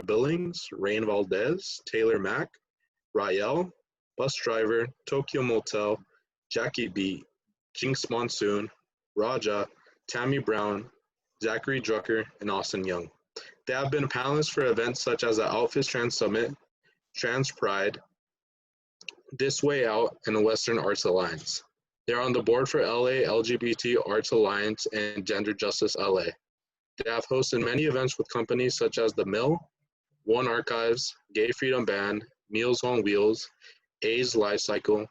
Billings, Rain Valdez, Taylor Mack, Rael, Bus Driver, Tokyo Motel, Jackie B, Jinx Monsoon, Raja, Tammy Brown, Zachary Drucker, and Austin Young. They have been panelists for events such as the Outfits Trans Summit, Trans Pride, This Way Out, and the Western Arts Alliance. They are on the board for LA LGBT Arts Alliance and Gender Justice LA. They have hosted many events with companies such as The Mill, One Archives, Gay Freedom Band, Meals on Wheels, A's Life Cycle,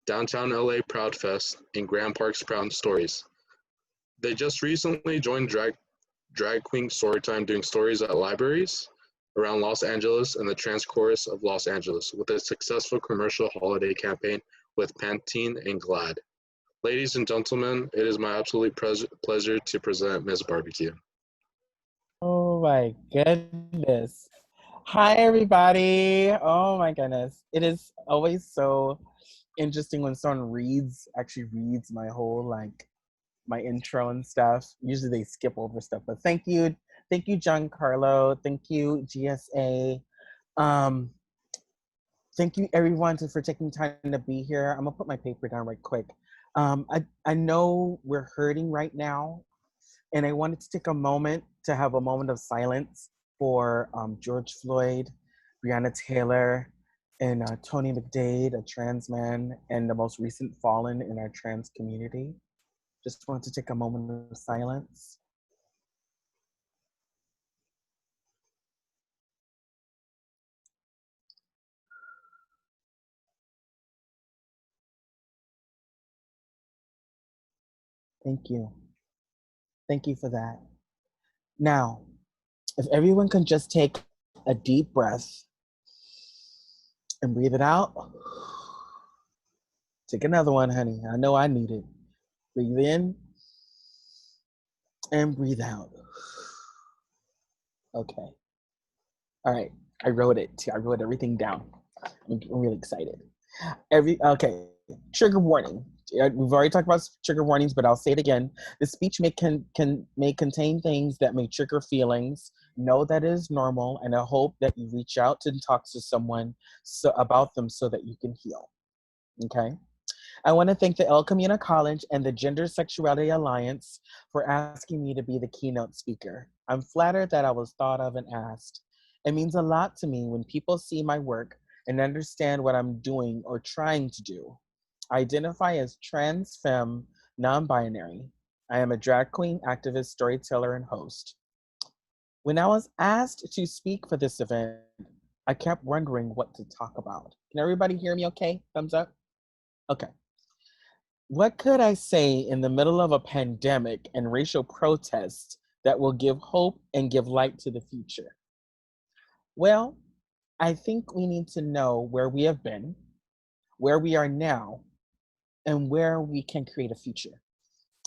Downtown LA Proud Fest, and Grand Parks Proud Stories. They just recently joined Drag Queen Storytime doing stories at libraries around Los Angeles and the Trans Chorus of Los Angeles with a successful commercial holiday campaign with Pantene and Glad. Ladies and gentlemen, it is my absolute pleasure to present Miss Barbie-Q. Oh my goodness. Hi, everybody. Oh my goodness. It is always so interesting when someone actually reads my whole, my intro and stuff. Usually they skip over stuff, but thank you. Thank you, Giancarlo. Thank you, GSA. Thank you, everyone, for taking time to be here. I'm gonna put my paper down right quick. I know we're hurting right now, and I wanted to take a moment to have a moment of silence for George Floyd, Breonna Taylor, and Tony McDade, a trans man, and the most recent fallen in our trans community. Just wanted to take a moment of silence. Thank you. Thank you for that. Now, if everyone can just take a deep breath and breathe it out. Take another one, honey. I know I need it. Breathe in and breathe out. Okay. All right. I wrote it. I wrote everything down. I'm really excited. Okay. Trigger warning. We've already talked about trigger warnings, but I'll say it again. The speech may contain things that may trigger feelings. Know that it is normal, and I hope that you reach out and talk to someone about them so that you can heal. Okay. I want to thank the ElCo College and the Gender Sexuality Alliance for asking me to be the keynote speaker. I'm flattered that I was thought of and asked. It means a lot to me when people see my work and understand what I'm doing or trying to do. I identify as trans, femme, non-binary. I am a drag queen, activist, storyteller, and host. When I was asked to speak for this event, I kept wondering what to talk about. Can everybody hear me okay? Thumbs up? Okay. What could I say in the middle of a pandemic and racial protests that will give hope and give light to the future? Well, I think we need to know where we have been, where we are now, and where we can create a future.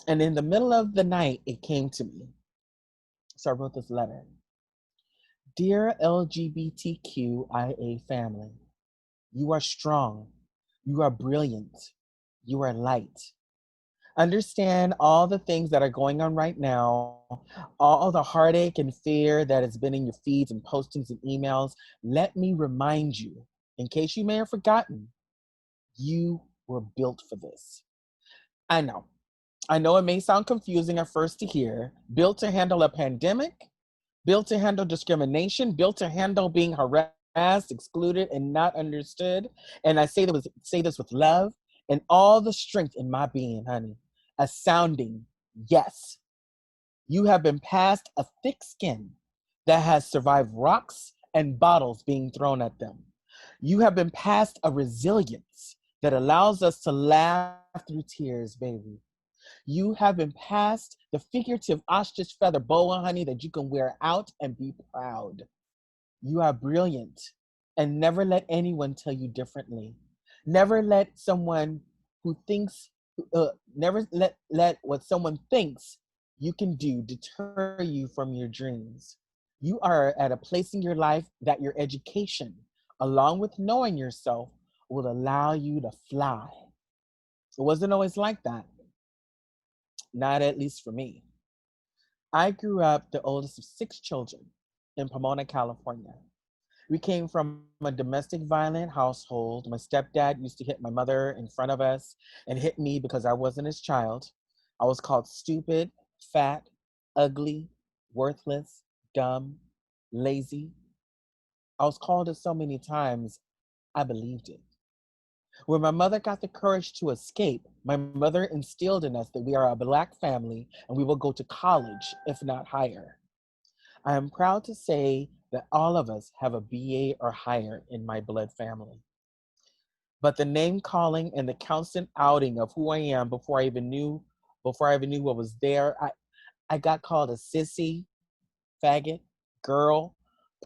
And in the middle of the night, it came to me. So I wrote this letter. Dear LGBTQIA family, you are strong, you are brilliant, you are light. Understand all the things that are going on right now, all the heartache and fear that has been in your feeds and postings and emails. Let me remind you, in case you may have forgotten, you were built for this. I know it may sound confusing at first to hear. Built to handle a pandemic, built to handle discrimination, built to handle being harassed, excluded, and not understood. And I say this with love and all the strength in my being, honey. A sounding yes. You have been past a thick skin that has survived rocks and bottles being thrown at them. You have been past a resilience that allows us to laugh through tears, baby. You have been past the figurative ostrich feather boa, honey, that you can wear out and be proud. You are brilliant, and never let anyone tell you differently. Never let someone who thinks, never let what someone thinks you can do deter you from your dreams. You are at a place in your life that your education, along with knowing yourself, will allow you to fly. It wasn't always like that. Not at least for me. I grew up the oldest of 6 children. in Pomona, California. We came from a domestic violent household. My stepdad used to hit my mother in front of us and hit me because I wasn't his child. I was called stupid, fat, ugly, worthless, dumb, lazy. I was called it so many times, I believed it. When my mother got the courage to escape, my mother instilled in us that we are a Black family and we will go to college, if not higher. I am proud to say that all of us have a BA or higher in my blood family. But the name calling and the constant outing of who I am before I even knew what was there, I got called a sissy, faggot, girl,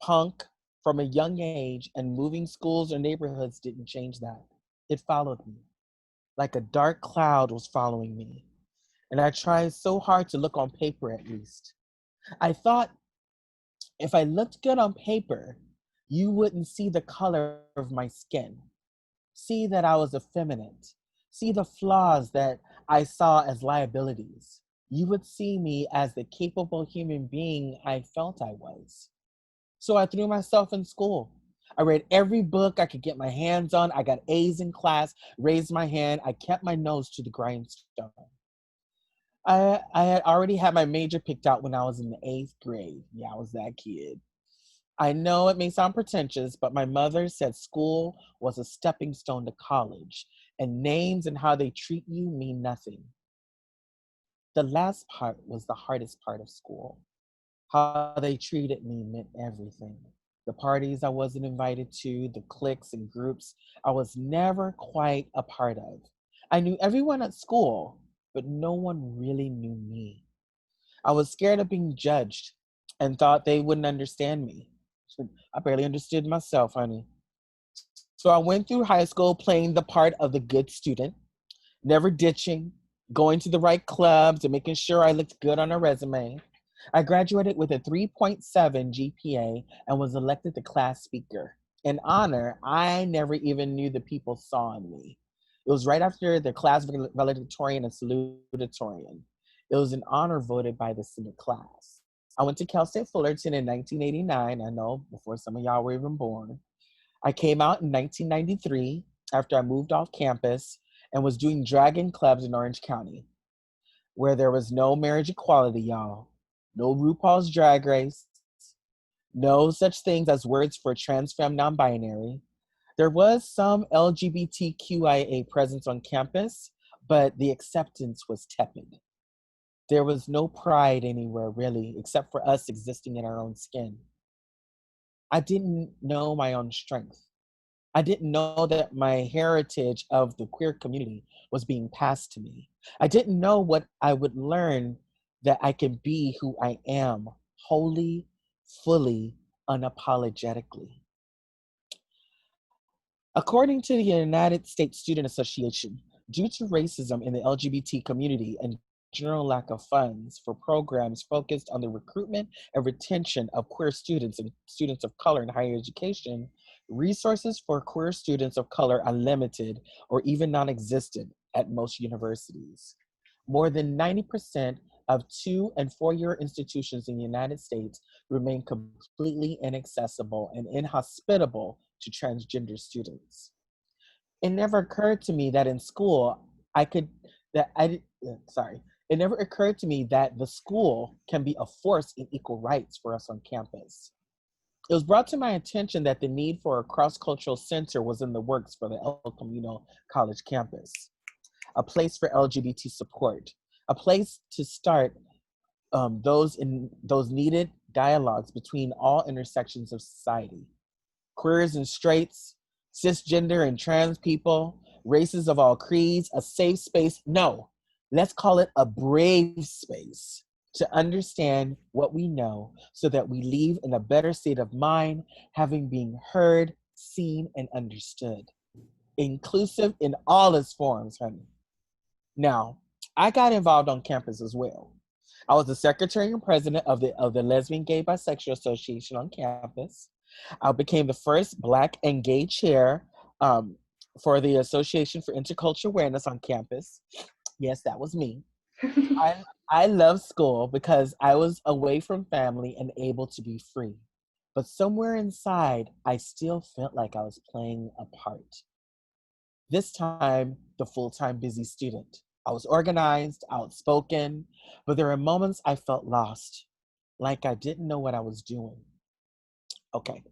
punk from a young age, and moving schools or neighborhoods didn't change that. It followed me. Like a dark cloud was following me. And I tried so hard to look on paper at least. I thought if I looked good on paper, you wouldn't see the color of my skin, see that I was effeminate, see the flaws that I saw as liabilities. You would see me as the capable human being I felt I was. So I threw myself in school. I read every book I could get my hands on. I got A's in class, raised my hand. I kept my nose to the grindstone. I had already had my major picked out when I was in the eighth grade. Yeah, I was that kid. I know it may sound pretentious, but my mother said school was a stepping stone to college, and names and how they treat you mean nothing. The last part was the hardest part of school. How they treated me meant everything. The parties I wasn't invited to, the cliques and groups I was never quite a part of. I knew everyone at school, but no one really knew me. I was scared of being judged and thought they wouldn't understand me. I barely understood myself, honey. So I went through high school playing the part of the good student, never ditching, going to the right clubs and making sure I looked good on a resume. I graduated with a 3.7 GPA and was elected the class speaker. An honor I never even knew the people saw in me. It was right after the class valedictorian and salutatorian. It was an honor voted by the senior class. I went to Cal State Fullerton in 1989. I know, before some of y'all were even born. I came out in 1993 after I moved off campus and was doing dragon clubs in Orange County, where there was no marriage equality, y'all. No RuPaul's Drag Race. No such things as words for trans femme non binary. There was some LGBTQIA presence on campus, but the acceptance was tepid. There was no pride anywhere, really, except for us existing in our own skin. I didn't know my own strength. I didn't know that my heritage of the queer community was being passed to me. I didn't know what I would learn that I could be who I am, wholly, fully, unapologetically. According to the United States Student Association, due to racism in the LGBT community and general lack of funds for programs focused on the recruitment and retention of queer students and students of color in higher education, resources for queer students of color are limited or even non existent at most universities. More than 90% of 2 and 4 year institutions in the United States remain completely inaccessible and inhospitable to transgender students. It never occurred to me that in school I could that I did, sorry. It never occurred to me that the school can be a force in equal rights for us on campus. It was brought to my attention that the need for a cross-cultural center was in the works for the El Camino College campus, a place for LGBT support, a place to start those needed dialogues between all intersections of society, queers and straights, cisgender and trans people, races of all creeds, a safe space. No, let's call it a brave space to understand what we know so that we leave in a better state of mind, having been heard, seen, and understood. Inclusive in all its forms, honey. Now, I got involved on campus as well. I was the secretary and president of the Lesbian Gay Bisexual Association on campus. I became the first Black and gay chair um, for the Association for Intercultural Awareness on campus. Yes, that was me. I, I love school because I was away from family and able to be free. But somewhere inside, I still felt like I was playing a part. This time, the full time busy student. I was organized, outspoken, but there were moments I felt lost, like I didn't know what I was doing. Okay.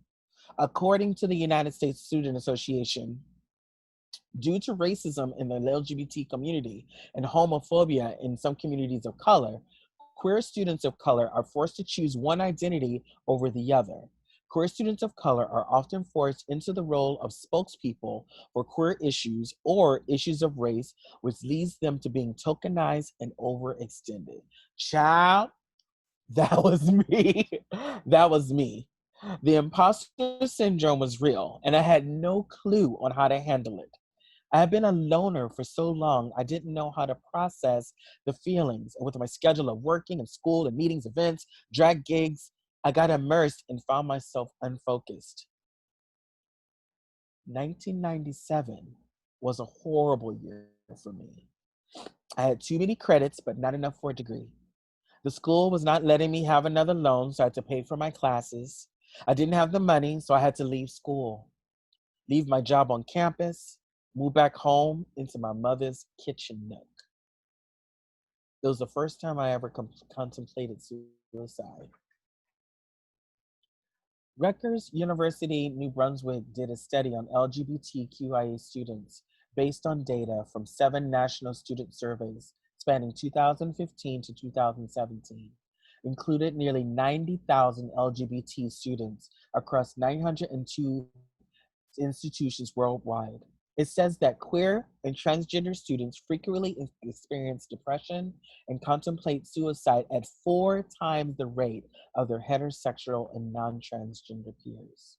According to the United States Student Association, due to racism in the LGBT community and homophobia in some communities of color, queer students of color are forced to choose one identity over the other. Queer students of color are often forced into the role of spokespeople for queer issues or issues of race, which leads them to being tokenized and overextended. Child, that was me. That was me. The imposter syndrome was real, and I had no clue on how to handle it. I had been a loner for so long, I didn't know how to process the feelings. And with my schedule of working and school and meetings, events, drag gigs, I got immersed and found myself unfocused. 1997 was a horrible year for me. I had too many credits, but not enough for a degree. The school was not letting me have another loan, so I had to pay for my classes. I didn't have the money, so I had to leave school, leave my job on campus, move back home into my mother's kitchen nook. It was the first time I ever contemplated suicide. Rutgers University, New Brunswick did a study on LGBTQIA students based on data from 7 national student surveys spanning 2015 to 2017. Included nearly 90,000 LGBT students across 902 institutions worldwide. It says that queer and transgender students frequently experience depression and contemplate suicide at 4 times the rate of their heterosexual and non transgender peers.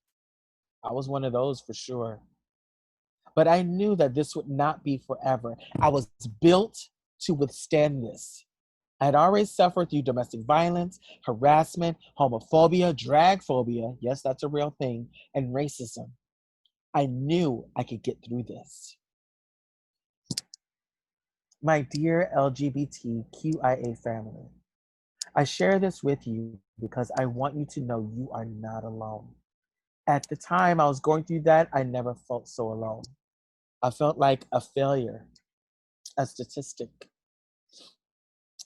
I was one of those for sure. But I knew that this would not be forever. I was built to withstand this. I had already suffered through domestic violence, harassment, homophobia, drag phobia, yes, that's a real thing, and racism. I knew I could get through this. My dear LGBTQIA family, I share this with you because I want you to know you are not alone. At the time I was going through that, I never felt so alone. I felt like a failure, a statistic.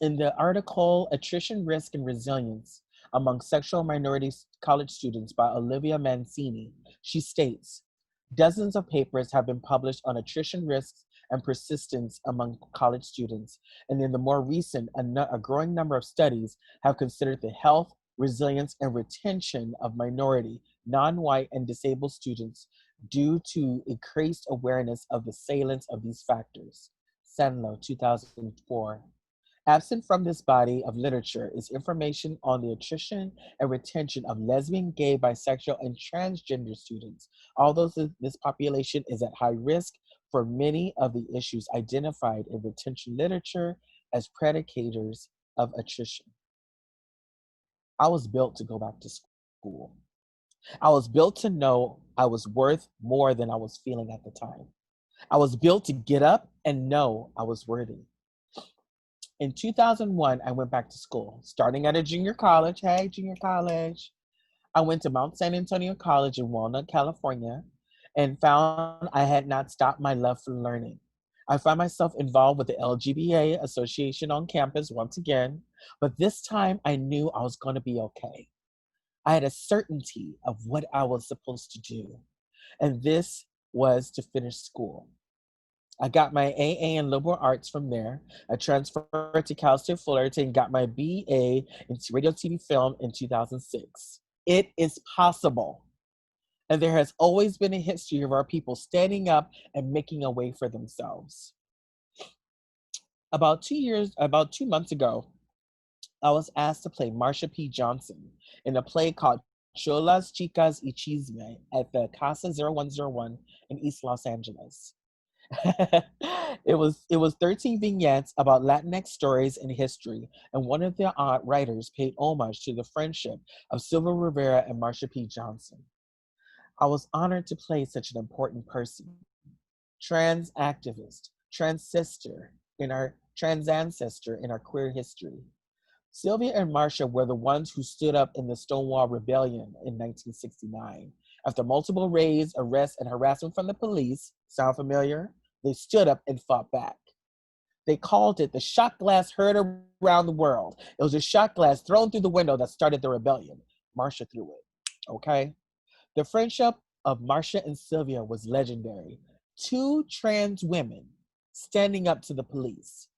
In the article, Attrition Risk and Resilience Among Sexual Minority College Students by Olivia Mancini, she states, dozens of papers have been published on attrition risks and persistence among college students. And in the more recent, a growing number of studies have considered the health, resilience, and retention of minority, non-white, and disabled students due to increased awareness of the salience of these factors. Sanlo, 2004. Absent from this body of literature is information on the attrition and retention of lesbian, gay, bisexual, and transgender students. Although this population is at high risk for many of the issues identified in retention literature as predicators of attrition. I was built to go back to school. I was built to know I was worth more than I was feeling at the time. I was built to get up and know I was worthy. In 2001, I went back to school, starting at a junior college. Hey, junior college. I went to Mount San Antonio College in Walnut, California, and found I had not stopped my love for learning. I found myself involved with the LGBA Association on campus once again, but this time I knew I was going to be okay. I had a certainty of what I was supposed to do, and this was to finish school. I got my AA in liberal arts from there. I transferred to Cal State Fullerton and got my BA in radio, TV, film in 2006. It is possible. And there has always been a history of our people standing up and making a way for themselves. About 2 months ago, I was asked to play Marsha P. Johnson in a play called Cholas Chicas y Chisme at the Casa 0101 in East Los Angeles. It was 13 vignettes about Latinx stories and history, and one of the writers paid homage to the friendship of Silva Rivera and Marsha P. Johnson. I was honored to play such an important person, trans activist, trans sister in our trans ancestor in our queer history. Sylvia and Marcia were the ones who stood up in the Stonewall Rebellion in 1969. After multiple raids, arrests, and harassment from the police, sound familiar? They stood up and fought back. They called it the shot glass heard around the world. It was a shot glass thrown through the window that started the rebellion. Marcia threw it, okay? The friendship of Marcia and Sylvia was legendary. Two trans women standing up to the police.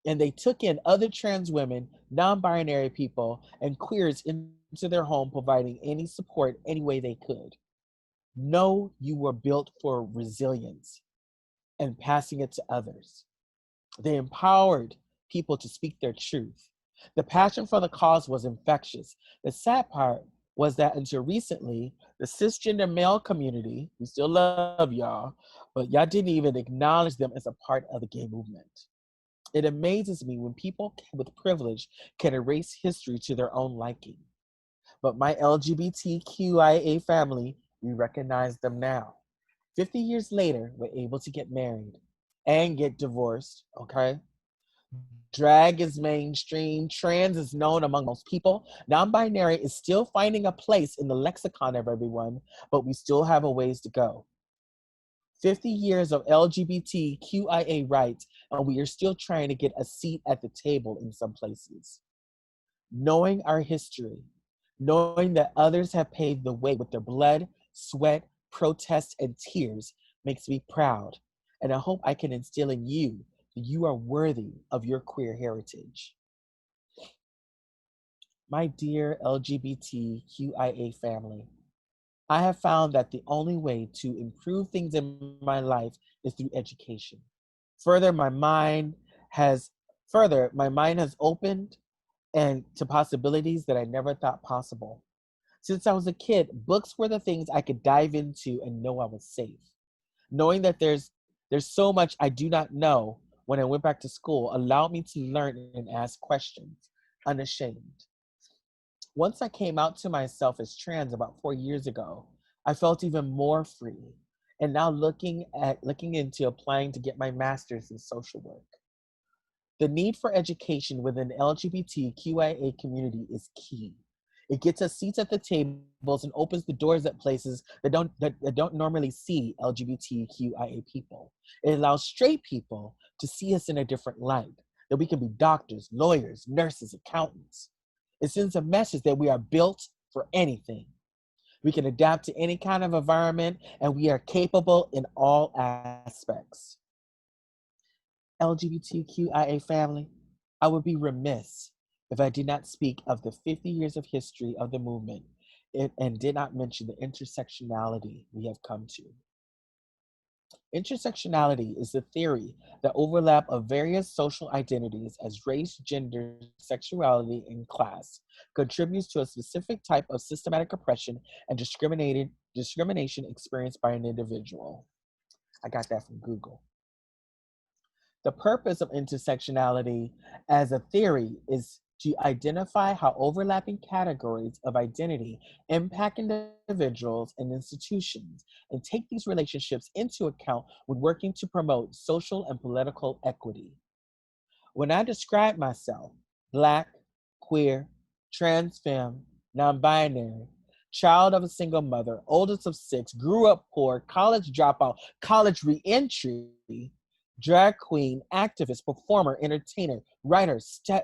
And they took in other trans women, non-binary people, and queers into their home, providing any support any way they could. Know you were built for resilience and passing it to others. They empowered people to speak their truth. The passion for the cause was infectious. The sad part was that until recently, the cisgender male community, we still love y'all, but y'all didn't even acknowledge them as a part of the gay movement. It amazes me when people with privilege can erase history to their own liking. But my LGBTQIA family, we recognize them now. 50 years later, we're able to get married and get divorced, okay? Drag is mainstream, trans is known among most people. Non-binary is still finding a place in the lexicon of everyone, but we still have a ways to go. 50 years of LGBTQIA rights, and we are still trying to get a seat at the table in some places. Knowing our history, knowing that others have paved the way with their blood, sweat, protests, and tears makes me proud. And I hope I can instill in you that you are worthy of your queer heritage. My dear LGBTQIA family, I have found that the only way to improve things in my life is through education. Further, my mind has opened and to possibilities that I never thought possible. Since I was a kid, books were the things I could dive into and know I was safe. Knowing that there's so much I do not know when I went back to school allowed me to learn and ask questions, unashamed. Once I came out to myself as trans about 4 years ago, I felt even more free. And now looking into applying to get my master's in social work. The need for education within the LGBTQIA community is key. It gets us seats at the tables and opens the doors at places that don't normally see LGBTQIA people. It allows straight people to see us in a different light, that we can be doctors, lawyers, nurses, accountants. It sends a message that we are built for anything. We can adapt to any kind of environment, and we are capable in all aspects. LGBTQIA family, I would be remiss if I did not speak of the 50 years of history of the movement and did not mention the intersectionality we have come to. Intersectionality is the theory that overlap of various social identities as race, gender, sexuality, and class contributes to a specific type of systematic oppression and discrimination experienced by an individual. I got that from Google. The purpose of intersectionality as a theory is to identify how overlapping categories of identity impact individuals and institutions, and take these relationships into account when working to promote social and political equity. When I describe myself, Black, queer, trans femme, non-binary, child of a single mother, oldest of 6, grew up poor, college dropout, college reentry, drag queen, activist, performer, entertainer, writer,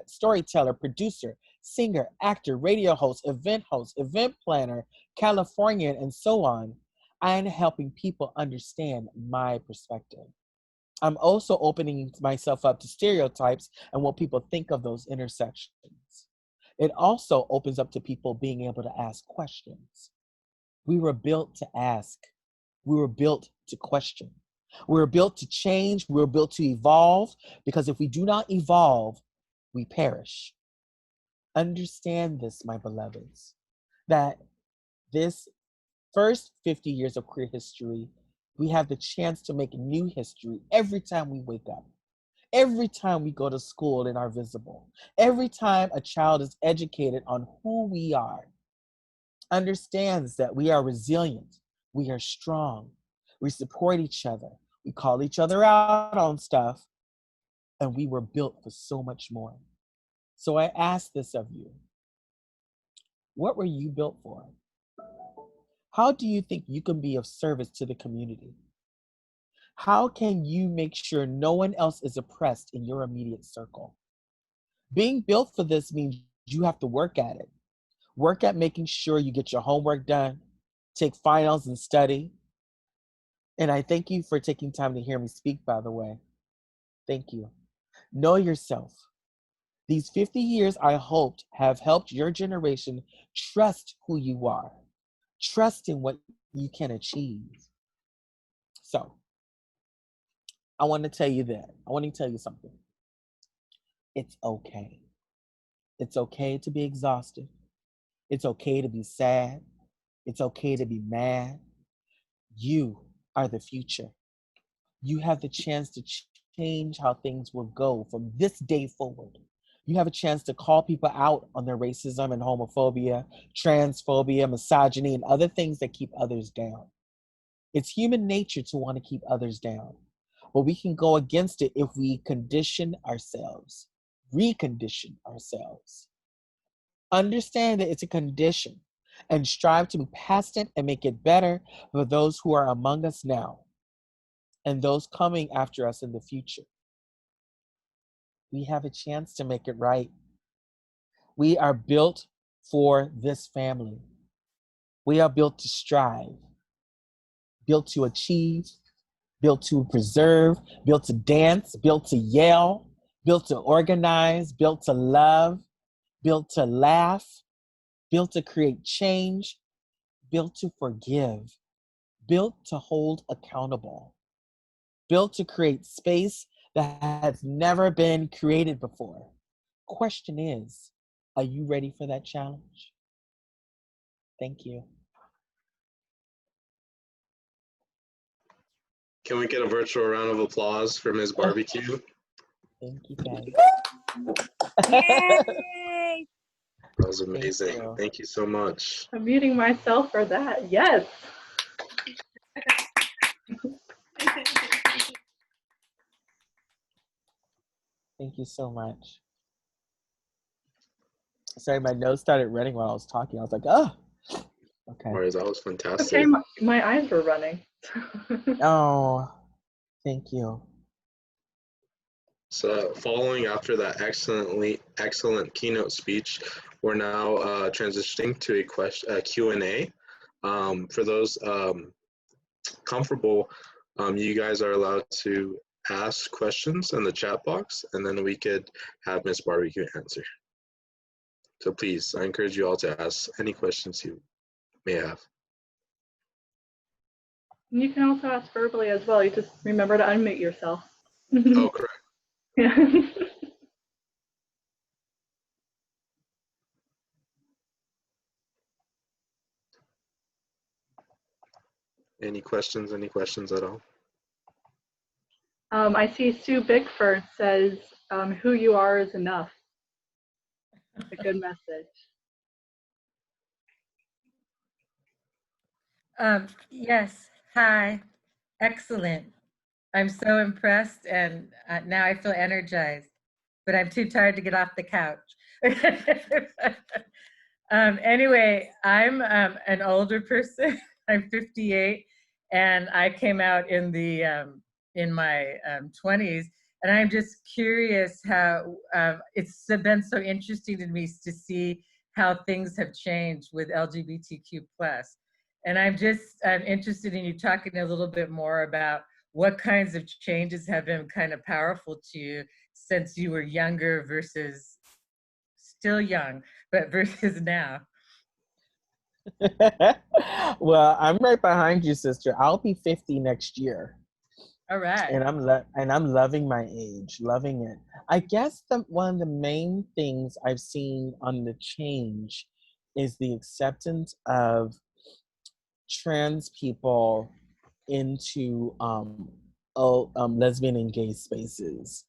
storyteller, producer, singer, actor, radio host, event planner, Californian, and so on, I am helping people understand my perspective. I'm also opening myself up to stereotypes and what people think of those intersections. It also opens up to people being able to ask questions. We were built to ask. We were built to question. We were built to change. We were built to evolve, because if we do not evolve, we perish. Understand this, my beloveds, that this first 50 years of queer history, we have the chance to make new history every time we wake up, every time we go to school and are visible, every time a child is educated on who we are, understands that we are resilient, we are strong, we support each other, we call each other out on stuff, and we were built for so much more. So I ask this of you. What were you built for? How do you think you can be of service to the community? How can you make sure no one else is oppressed in your immediate circle? Being built for this means you have to work at it. Work at making sure you get your homework done, take finals and study. And I thank you for taking time to hear me speak, by the way. Thank you. Know yourself. These 50 years, I hoped, have helped your generation trust who you are, trust in what you can achieve. So, I want to tell you that. I want to tell you something. It's okay. It's okay to be exhausted. It's okay to be sad. It's okay to be mad. You are the future. You have the chance to change how things will go from this day forward. You have a chance to call people out on their racism and homophobia, transphobia, misogyny, and other things that keep others down. It's human nature to want to keep others down, but we can go against it if we condition ourselves, recondition ourselves. Understand that it's a condition and strive to move past it and make it better for those who are among us now and those coming after us in the future. We have a chance to make it right. We are built for this family. We are built to strive, built to achieve, built to preserve, built to dance, built to yell, built to organize, built to love, built to laugh, built to create change, built to forgive, built to hold accountable, built to create space that has never been created before. Question is, are you ready for that challenge? Thank you. Can we get a virtual round of applause for Miss Barbie-Q? Thank you, guys. Yay! That was amazing. Thank you so much. I'm muting myself for that. Yes. Thank you so much. Sorry, my nose started running while I was talking. I was like, oh, okay. That was fantastic. Okay, my eyes were running. Oh, thank you. So following after that excellent keynote speech, we're now transitioning to a Q&A. For those comfortable, you guys are allowed to ask questions in the chat box, and then we could have Miss Barbie-Q answer. So please, I encourage you all to ask any questions you may have. You can also ask verbally as well. You just remember to unmute yourself. Oh, correct. Yeah. Any questions at all? I see Sue Bickford says, who you are is enough. A good message. Yes, hi, excellent. I'm so impressed and now I feel energized, but I'm too tired to get off the couch. Anyway, I'm an older person. I'm 58 and I came out in the in my 20s, and I'm just curious how it's been so interesting to me to see how things have changed with LGBTQ+. And I'm interested in you talking a little bit more about what kinds of changes have been kind of powerful to you since you were younger versus still young, but versus now. Well, I'm right behind you, sister. I'll be 50 next year. All right. And I'm loving my age, loving it. I guess one of the main things I've seen on the change is the acceptance of trans people into lesbian and gay spaces.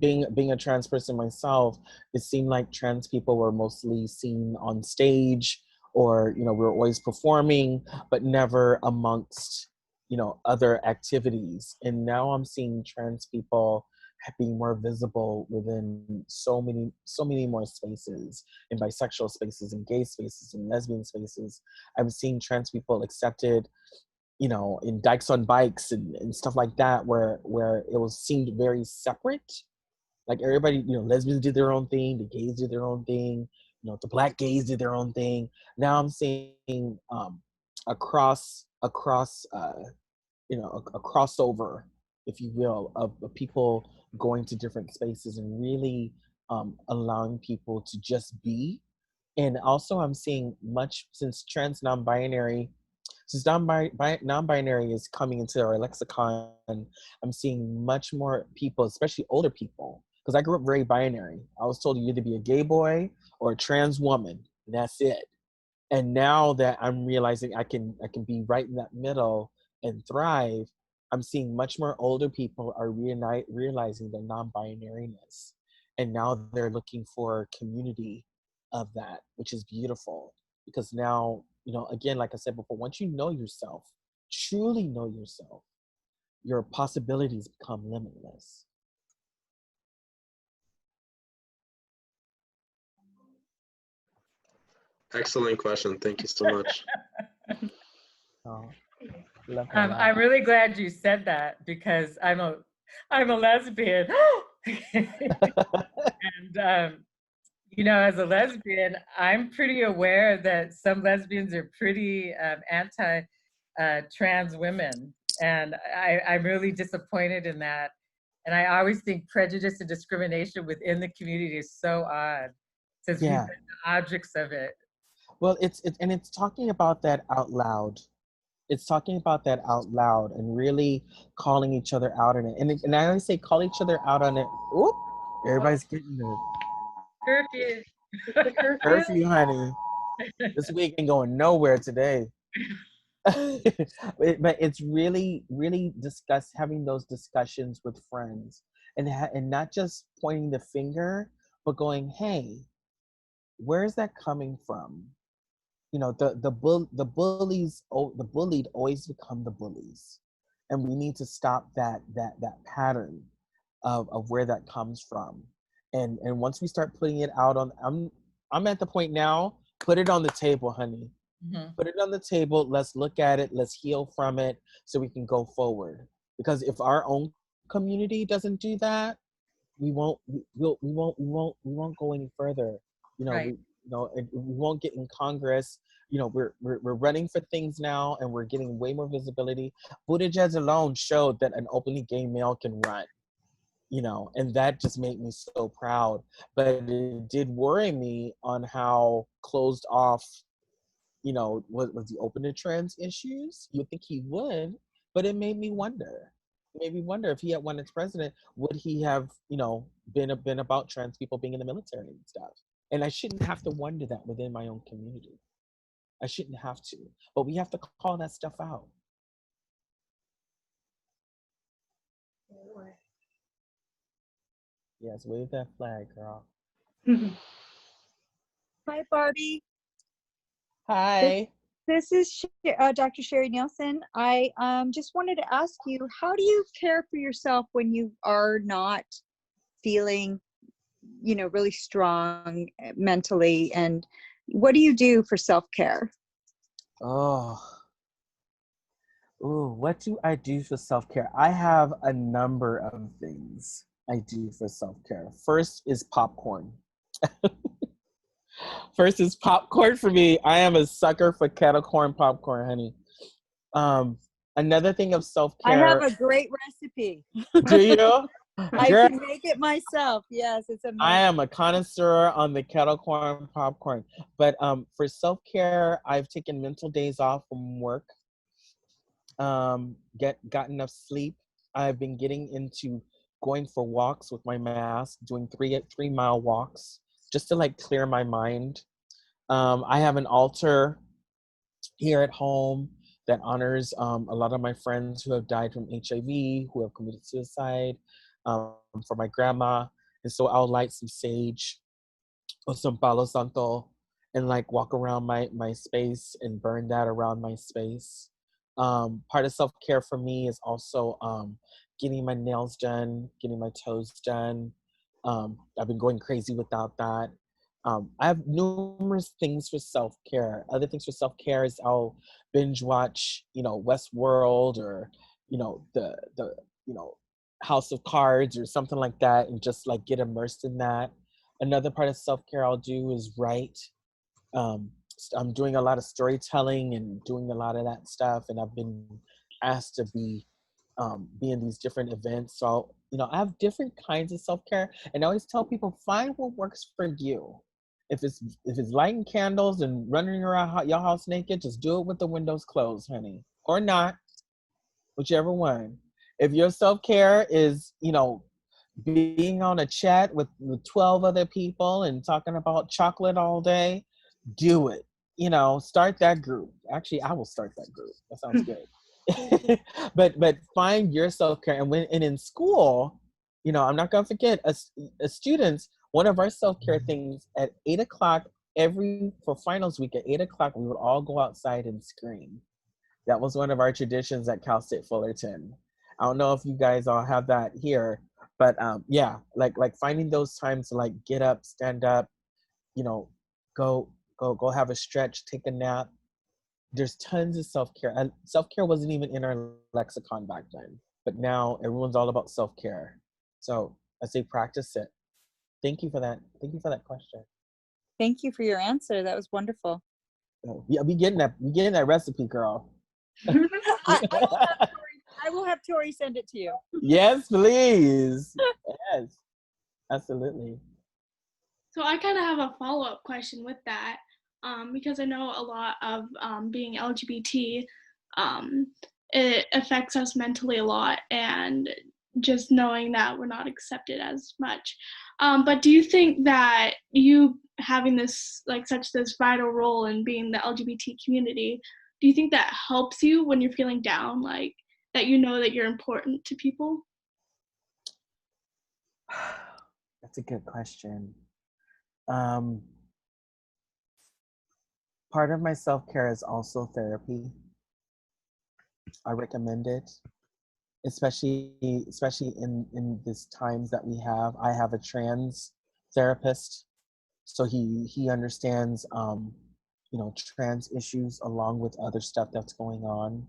Being a trans person myself, it seemed like trans people were mostly seen on stage, or we were always performing, but never amongst other activities. And now I'm seeing trans people being more visible within so many more spaces, in bisexual spaces, and gay spaces, and lesbian spaces. I'm seeing trans people accepted, you know, in Dykes on Bikes and stuff like that, where it was seemed very separate. Like everybody, you know, lesbians did their own thing, the gays did their own thing, you know, the Black gays did their own thing. Now I'm seeing across you know, a crossover, if you will, of people going to different spaces and really allowing people to just be. And also I'm seeing much, since non-binary is coming into our lexicon, I'm seeing much more people, especially older people, because I grew up very binary. I was told you either be a gay boy or a trans woman, and that's it. And now that I'm realizing I can be right in that middle and thrive, I'm seeing much more older people are realizing their non-binariness, and now they're looking for community of that, which is beautiful. Because now, you know, again, like I said before, once you know yourself, truly know yourself, your possibilities become limitless. Excellent question. Thank you so much. Oh, love that a lot. I'm really glad you said that, because I'm a lesbian. And you know, as a lesbian, I'm pretty aware that some lesbians are pretty anti trans women, and I'm really disappointed in that. And I always think prejudice and discrimination within the community is so odd, since we've Yeah. been the objects of it. Well, it's talking about that out loud. It's talking about that out loud and really calling each other out on it. And I always say call each other out on it. Whoop, everybody's getting the Curfew. The curfew. curfew, honey. This week ain't going nowhere today. But it's really, really having those discussions with friends, and not just pointing the finger, but going, hey, where is that coming from? You know, the bullies, the bullied always become the bullies, and we need to stop that pattern of where that comes from. And once we start putting it out on, I'm at the point now, put it on the table, honey. Mm-hmm. Put it on the table. Let's look at it. Let's heal from it so we can go forward. Because if our own community doesn't do that, we won't go any further. You know, Right. we won't get in Congress. You know, we're running for things now, and we're getting way more visibility. Buttigieg alone showed that an openly gay male can run. You know, and that just made me so proud. But it did worry me on how closed off, you know, was he open to trans issues? You would think he would, but it made me wonder. It made me wonder if he had won as president, would he have, you know, been about trans people being in the military and stuff? And I shouldn't have to wonder that within my own community. I shouldn't have to, but we have to call that stuff out. Yes, wave that flag, girl. Hi, Barbie. Hi. This is Dr. Sherry Nielsen. I just wanted to ask you, how do you care for yourself when you are not feeling, you know, really strong mentally? And what do you do for self-care? Oh. Ooh, what do I do for self-care? I have a number of things I do for self-care. First is popcorn. First is popcorn for me. I am a sucker for kettle corn popcorn, honey. Another thing of self-care. I have a great recipe. Do you? I Girl, can make it myself. Yes, it's amazing. I am a connoisseur on the kettle corn popcorn. But for self-care, I've taken mental days off from work. Got enough sleep. I've been getting into going for walks with my mask, doing 3-mile walks just to like clear my mind. I have an altar here at home that honors a lot of my friends who have died from HIV, who have committed suicide, for my grandma. And so I'll light some sage or some palo santo and like walk around my space and burn that around my space. Part of self-care for me is also getting my nails done, getting my toes done. I've been going crazy without that. I have numerous things for self-care. Other things for self-care is I'll binge watch, Westworld, or, the House of Cards or something like that, and just like get immersed in that. Another part of self-care I'll do is write. I'm doing a lot of storytelling and doing a lot of that stuff, and I've been asked to be in these different events. So, I have different kinds of self-care, and I always tell people, find what works for you. If it's lighting candles and running around your house naked, just do it with the windows closed, honey, or not, whichever one. If your self-care is, being on a chat with 12 other people and talking about chocolate all day, do it. Start that group. Actually, I will start that group. That sounds good. but find your self-care. And in school, I'm not gonna forget, as students, one of our self-care things at 8 o'clock for finals week, at 8 o'clock, we would all go outside and scream. That was one of our traditions at Cal State Fullerton. I don't know if you guys all have that here, but yeah, like finding those times to like get up, stand up, go have a stretch, take a nap. There's tons of self-care. And self-care wasn't even in our lexicon back then, but now everyone's all about self-care. So I say practice it. Thank you for that. Thank you for that question. Thank you for your answer. That was wonderful. Oh, yeah, we getting that recipe, girl. I will have Tori send it to you. Yes, please. Yes, absolutely. So I kind of have a follow-up question with that, because I know a lot of being LGBT, it affects us mentally a lot, and just knowing that we're not accepted as much. But do you think that you having this vital role in being the LGBT community, do you think that helps you when you're feeling down, like that that you're important to people? That's a good question. Part of my self-care is also therapy. I recommend it, especially in these times that we have. I have a trans therapist, so he understands trans issues along with other stuff that's going on.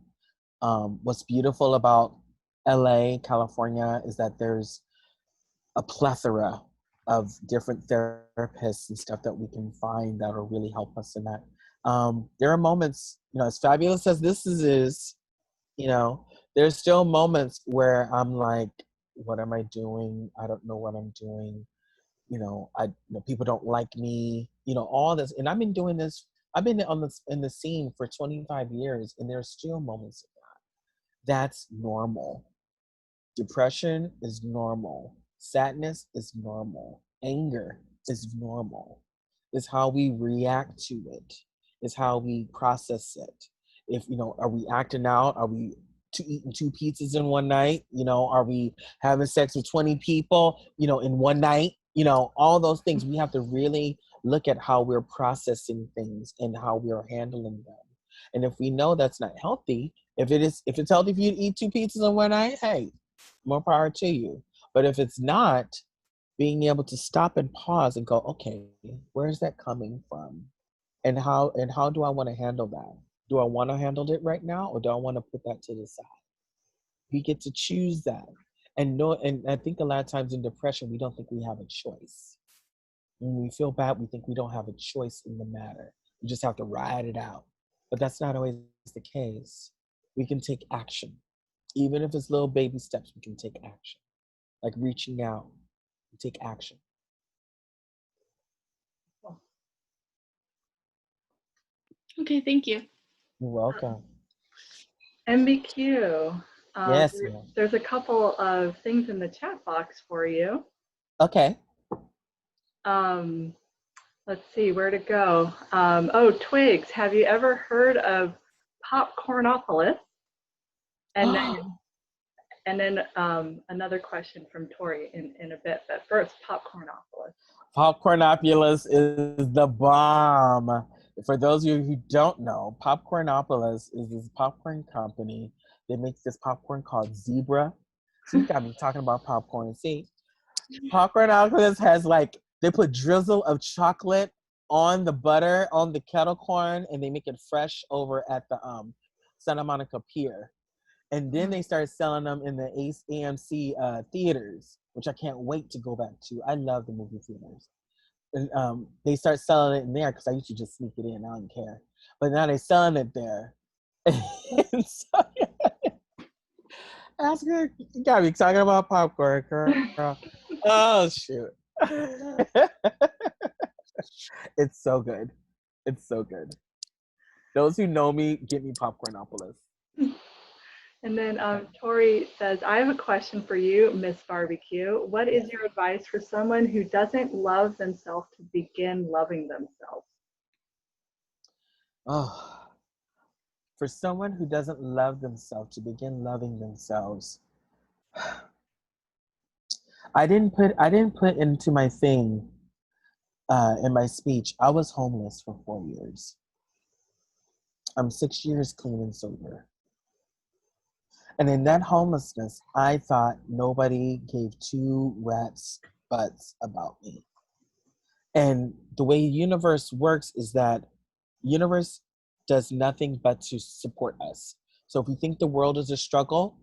What's beautiful about LA, California, is that there's a plethora of different therapists and stuff that we can find that'll really help us in that. There are moments, as fabulous as this is, there's still moments where I'm like, what am I doing? I don't know what I'm doing. People don't like me, all this. And I've been doing this, I've been in the scene for 25 years, and there's still moments of that. That's normal. Depression is normal. Sadness is normal. Anger is normal. It's how we react to it. It's how we process it. If, are we acting out? Are we eating 2 pizzas in one night? Are we having sex with 20 people, in one night? All those things. We have to really look at how we're processing things and how we're handling them. And if we know that's not healthy, if it's healthy for you to eat 2 pizzas in one night, hey, more power to you. But if it's not, being able to stop and pause and go, okay, where is that coming from? And how do I want to handle that? Do I want to handle it right now, or do I want to put that to the side? We get to choose that. And I think a lot of times in depression, we don't think we have a choice. When we feel bad, we think we don't have a choice in the matter. We just have to ride it out. But that's not always the case. We can take action. Even if it's little baby steps, we can take action. Like reaching out, take action. Okay, thank you. You're welcome. MBQ. Yes, there's a couple of things in the chat box for you. Okay. Let's see where to go. Twigs. Have you ever heard of Popcornopolis? And then another question from Tori in a bit. But first, Popcornopolis. Popcornopolis is the bomb. For those of you who don't know, Popcornopolis is this popcorn company. They make this popcorn called Zebra. She got me talking about popcorn. See, popcorn alcoholists has like, they put drizzle of chocolate on the butter on the kettle corn, and they make it fresh over at the Santa Monica Pier. And then they started selling them in the AMC theaters, which I can't wait to go back to. I love the movie theaters. And they start selling it in there because I used to just sneak it in. I don't care. But now they're selling it there. And so, ask her, you got me talking about popcorn, girl. Oh, shoot. It's so good. It's so good. Those who know me, get me Popcornopolis. And then Tori says, I have a question for you, Miss Barbie-Q. What is your advice for someone who doesn't love themselves to begin loving themselves? Oh, for someone who doesn't love themselves to begin loving themselves. I didn't put into my thing in my speech. I was homeless for 4 years. I'm 6 years clean and sober. And in that homelessness, I thought nobody gave two rats butts about me. And the way universe works is that universe does nothing but to support us. So if we think the world is a struggle,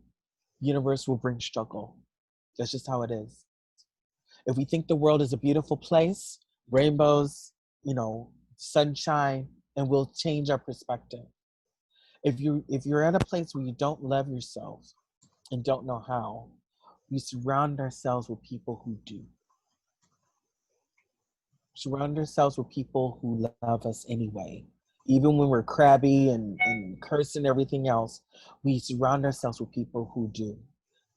universe will bring struggle. That's just how it is. If we think the world is a beautiful place, rainbows, sunshine, and we'll change our perspective. If you're at a place where you don't love yourself and don't know how, we surround ourselves with people who do. Surround ourselves with people who love us anyway. Even when we're crabby and cursing everything else, we surround ourselves with people who do.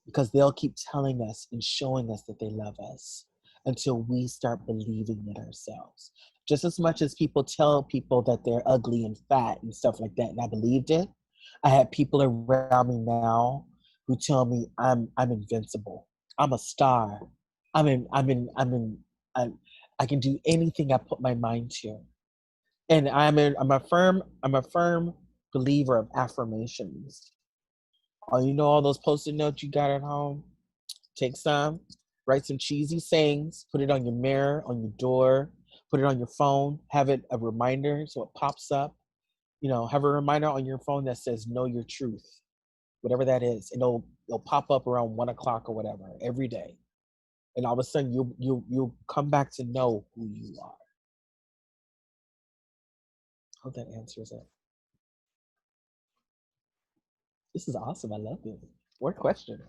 Because they'll keep telling us and showing us that they love us until we start believing it ourselves. Just as much as people tell people that they're ugly and fat and stuff like that, and I believed it, I have people around me now who tell me I'm invincible. I'm a star. I can do anything I put my mind to. And I'm a firm believer of affirmations. Oh, all those post-it notes you got at home? Take some, write some cheesy sayings, put it on your mirror, on your door, put it on your phone, have it a reminder so it pops up. Have a reminder on your phone that says know your truth, whatever that is. And it'll pop up around 1 o'clock or whatever every day. And all of a sudden you'll come back to know who you are. Hope that answers it. This is awesome. I love this. More questions.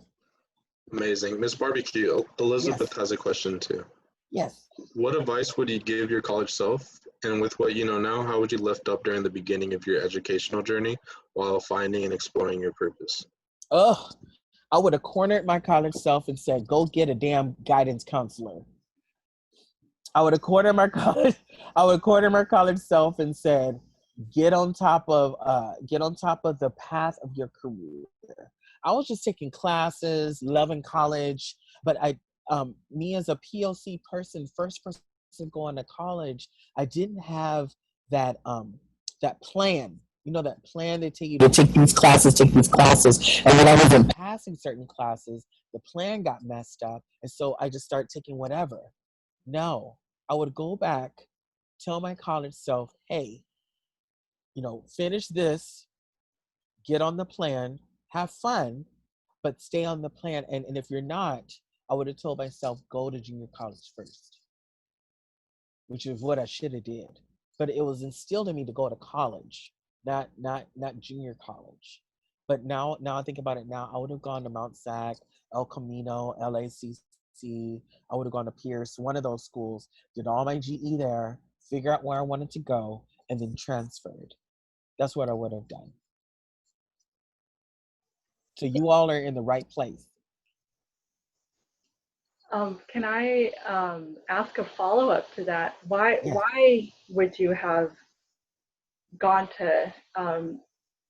Amazing. Miss Barbie-Q, Elizabeth Yes. has a question too. Yes. What advice would you give your college self? And with what you know now, how would you lift up during the beginning of your educational journey while finding and exploring your purpose? Oh, I would have cornered my college self and said, go get a damn guidance counselor. I would have cornered my college self and said, get on top of the path of your career. I was just taking classes, loving college, but me as a POC person, first person going to college, I didn't have that plan. That plan they take you to take these classes, and when I wasn't passing certain classes, the plan got messed up, and so I just started taking whatever. No, I would go back, tell my college self, hey, finish this, get on the plan, have fun, but stay on the plan. And if you're not, I would have told myself, go to junior college first, which is what I should have did. But it was instilled in me to go to college, not junior college. But now I think about it now, I would have gone to Mount SAC, El Camino, LACC. I would have gone to Pierce, one of those schools, did all my GE there, figure out where I wanted to go, and then transferred. That's what I would have done. So you all are in the right place. Can I ask a follow-up to that? Why would you have gone to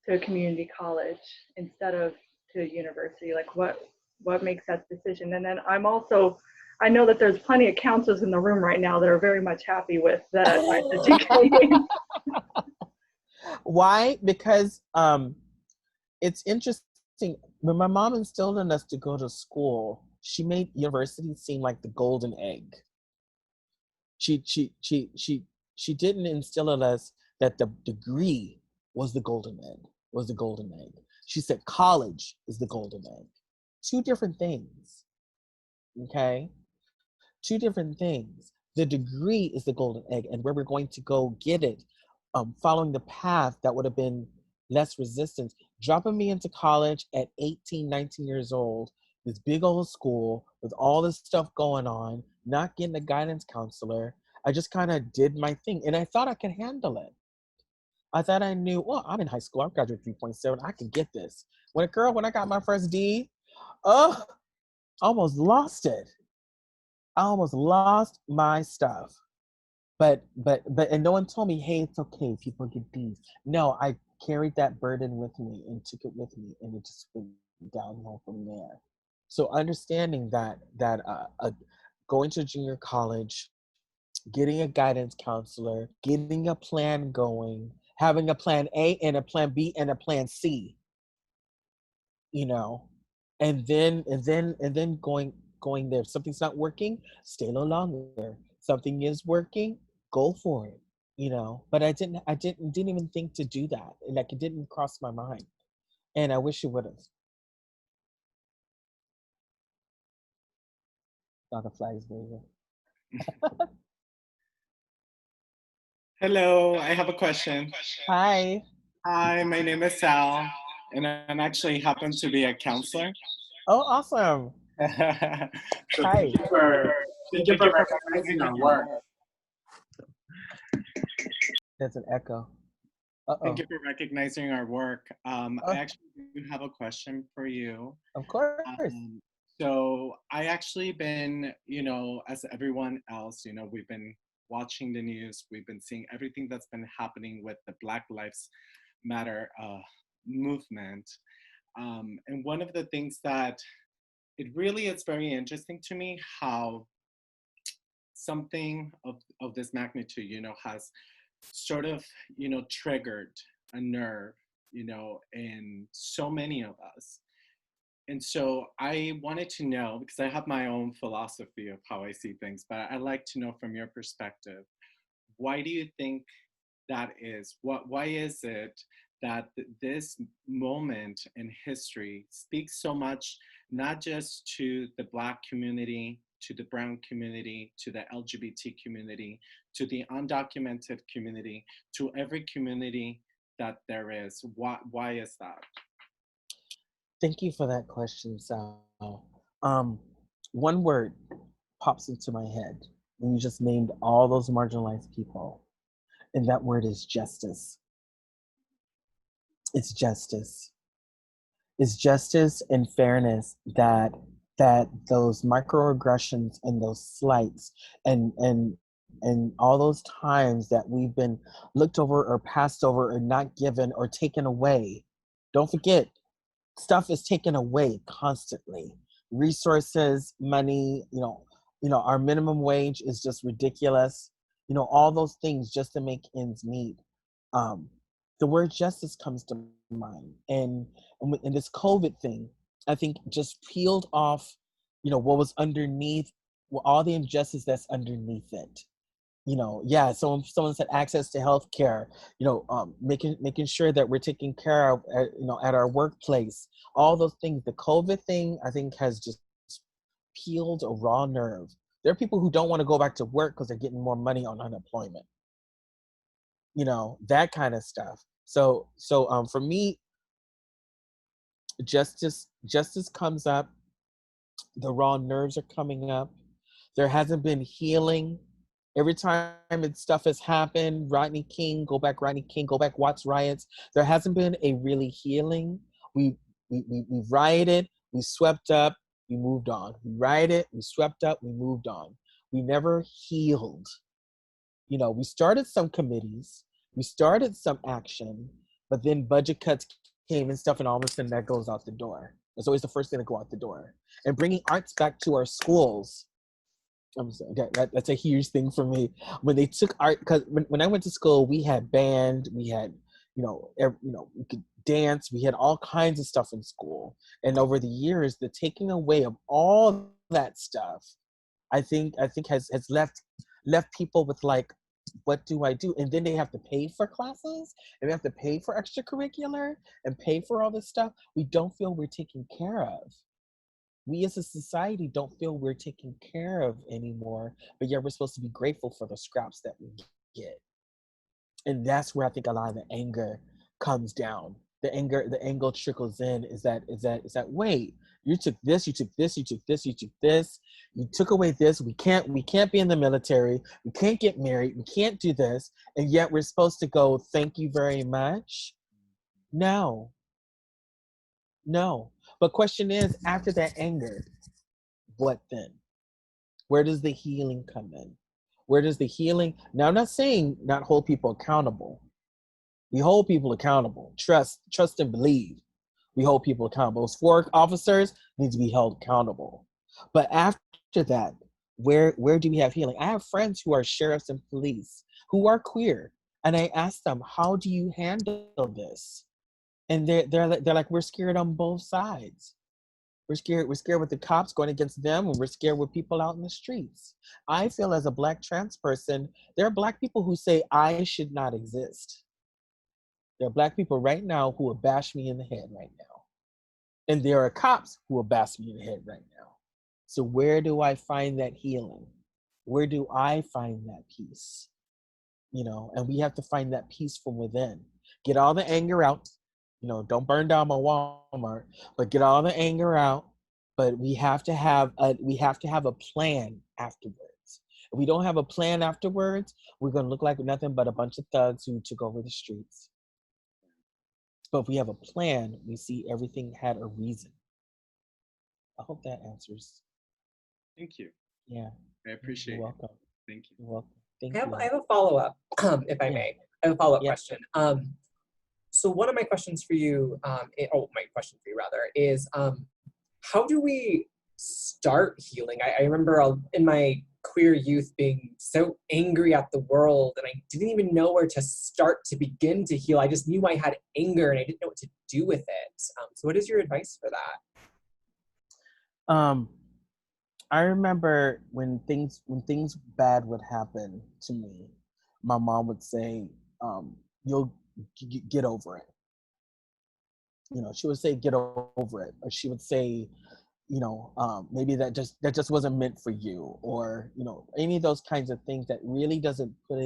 a community college instead of to a university? Like what makes that decision? And then I know that there's plenty of counselors in the room right now that are very much happy with the advice that you gave. Why? Because it's interesting. when my mom instilled in us to go to school, she made university seem like the golden egg. She didn't instill in us that the degree was the golden egg, She said college is the golden egg. Two different things. Okay? Two different things. The degree is the golden egg, and where we're going to go get it, following the path that would have been less resistance. Dropping me into college at 18, 19 years old, this big old school with all this stuff going on, not getting a guidance counselor. I just kind of did my thing, and I thought I could handle it. I thought I knew, well, I'm in high school, I graduated 3.7, I can get this. When I got my first D, I almost lost it. I almost lost my stuff. But and no one told me, hey, it's okay, people get D's. No, I carried that burden with me and took it with me, and it just went downhill from there. So understanding that going to junior college, getting a guidance counselor, getting a plan going, having a plan A and a plan B and a plan C, and then going there. If something's not working, stay a little longer. Something is working, go for it. But I didn't even think to do that. Like, it didn't cross my mind, and I wish it would have. Saw the flags, baby. Hello, I have a question. Hi. Hi, my name is Sal, and I'm actually happen to be a counselor. Oh, awesome. So Hi. thank you for recognizing our work. There's an echo. Thank you for recognizing our work. I actually do have a question for you. Of course. So I actually been, as everyone else, we've been watching the news. We've been seeing everything that's been happening with the Black Lives Matter movement. And one of the things that it really is very interesting to me, how something of this magnitude, has sort of, triggered a nerve, in so many of us. And so I wanted to know, because I have my own philosophy of how I see things, but I'd like to know from your perspective, why do you think that is? Why is it that this moment in history speaks so much, not just to the Black community, to the brown community, to the LGBT community, to the undocumented community, to every community that there is? Why is that? Thank you for that question, Sal. One word pops into my head when you just named all those marginalized people, and that word is justice. It's justice. It's justice and fairness that those microaggressions and those slights and all those times that we've been looked over or passed over or not given or taken away. Don't forget, stuff is taken away constantly. Resources, money, our minimum wage is just ridiculous. All those things just to make ends meet. The word justice comes to mind. And this COVID thing, I think, just peeled off, what was underneath, all the injustice that's underneath it. So someone said access to healthcare, making sure that we're taken care of, at our workplace, all those things. The COVID thing, I think, has just peeled a raw nerve. There are people who don't want to go back to work because they're getting more money on unemployment. That kind of stuff. So for me, justice comes up. The raw nerves are coming up. There hasn't been healing. Every time stuff has happened, Rodney King, go back, Watts riots, there hasn't been a really healing. We rioted, we swept up, we moved on. We rioted, we swept up, we moved on. We never healed. We started some committees, we started some action, but then budget cuts came and stuff, and all of a sudden that goes out the door. It's always the first thing to go out the door. And bringing arts back to our schools, that's a huge thing for me. When they took art, because when I went to school, we had band, we had We could dance. We had all kinds of stuff in school. And over the years, the taking away of all that stuff, I think has left people with like, what do I do? And then they have to pay for classes, and they have to pay for extracurricular and pay for all this stuff. We don't feel we're taken care of. We as a society don't feel we're taken care of anymore, but yet we're supposed to be grateful for the scraps that we get. And that's where I think a lot of the anger comes down. The anger trickles in is that wait, you took this, you took this, you took this, you took this, you took away this. We can't be in the military, we can't get married, we can't do this, and yet we're supposed to go, thank you very much. No. But question is, after that anger, what then? Where does the healing come in? Where does the healing? Now, I'm not saying not hold people accountable. We hold people accountable. Trust and believe. We hold people accountable. Those 4 officers need to be held accountable. But after that, where do we have healing? I have friends who are sheriffs and police who are queer, and I ask them, how do you handle this? And they're like, we're scared on both sides. We're scared with the cops going against them, and we're scared with people out in the streets. I feel as a Black trans person, there are Black people who say I should not exist. There are Black people right now who will bash me in the head right now. And there are cops who will bash me in the head right now. So where do I find that healing? Where do I find that peace? And we have to find that peace from within. Get all the anger out. Don't burn down my Walmart, but get all the anger out. But we have to have a plan afterwards. If we don't have a plan afterwards, we're gonna look like nothing but a bunch of thugs who took over the streets. But if we have a plan, we see everything had a reason. I hope that answers. Thank you. Yeah. I appreciate it. You're welcome. Thank you. You're welcome. Thank you. I have a follow-up, if I may. I have a follow-up question. So one of my questions for you, my question for you rather, is how do we start healing? I remember in my queer youth being so angry at the world, and I didn't even know where to start to begin to heal. I just knew I had anger and I didn't know what to do with it. So what is your advice for that? I remember when things bad would happen to me, my mom would say, you'll get over it. She would say, get over it. Or she would say, maybe that just wasn't meant for you, or any of those kinds of things that really doesn't put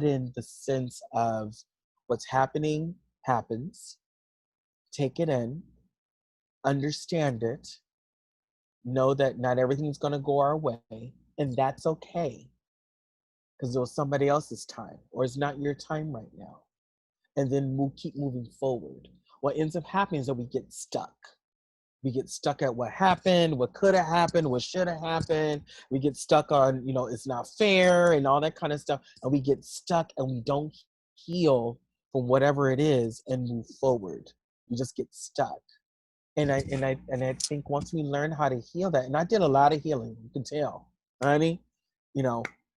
in the sense of what's happening happens. Take it in, understand it, know that not everything's going to go our way, and that's okay, because it was somebody else's time, or it's not your time right now. And then we'll keep moving forward. What ends up happening is that we get stuck. We get stuck at what happened, what could have happened, what should have happened. We get stuck on, it's not fair and all that kind of stuff. And we get stuck and we don't heal from whatever it is and move forward. We just get stuck. And I think once we learn how to heal that, and I did a lot of healing, you can tell, honey,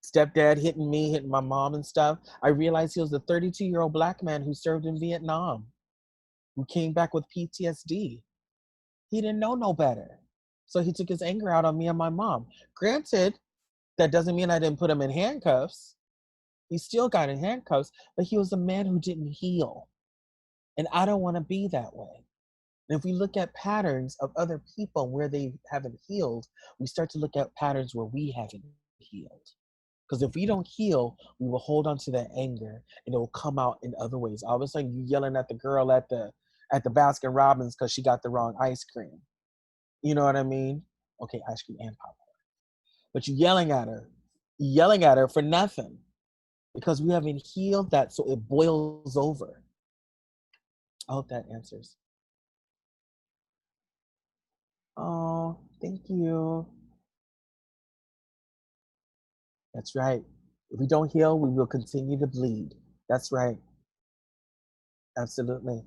stepdad hitting my mom and stuff. I realized he was a 32-year-old Black man who served in Vietnam, who came back with PTSD. He didn't know no better. So he took his anger out on me and my mom. Granted, that doesn't mean I didn't put him in handcuffs. He still got in handcuffs, but he was a man who didn't heal. And I don't want to be that way. And if we look at patterns of other people where they haven't healed, we start to look at patterns where we haven't healed. Because if we don't heal, we will hold on to that anger and it will come out in other ways. All of a sudden, you yelling at the girl at the Baskin Robbins because she got the wrong ice cream. You know what I mean? Okay, ice cream and popcorn. But you're yelling at her for nothing because we haven't healed that, so it boils over. I hope that answers. Oh, thank you. That's right. If we don't heal, we will continue to bleed. That's right. Absolutely.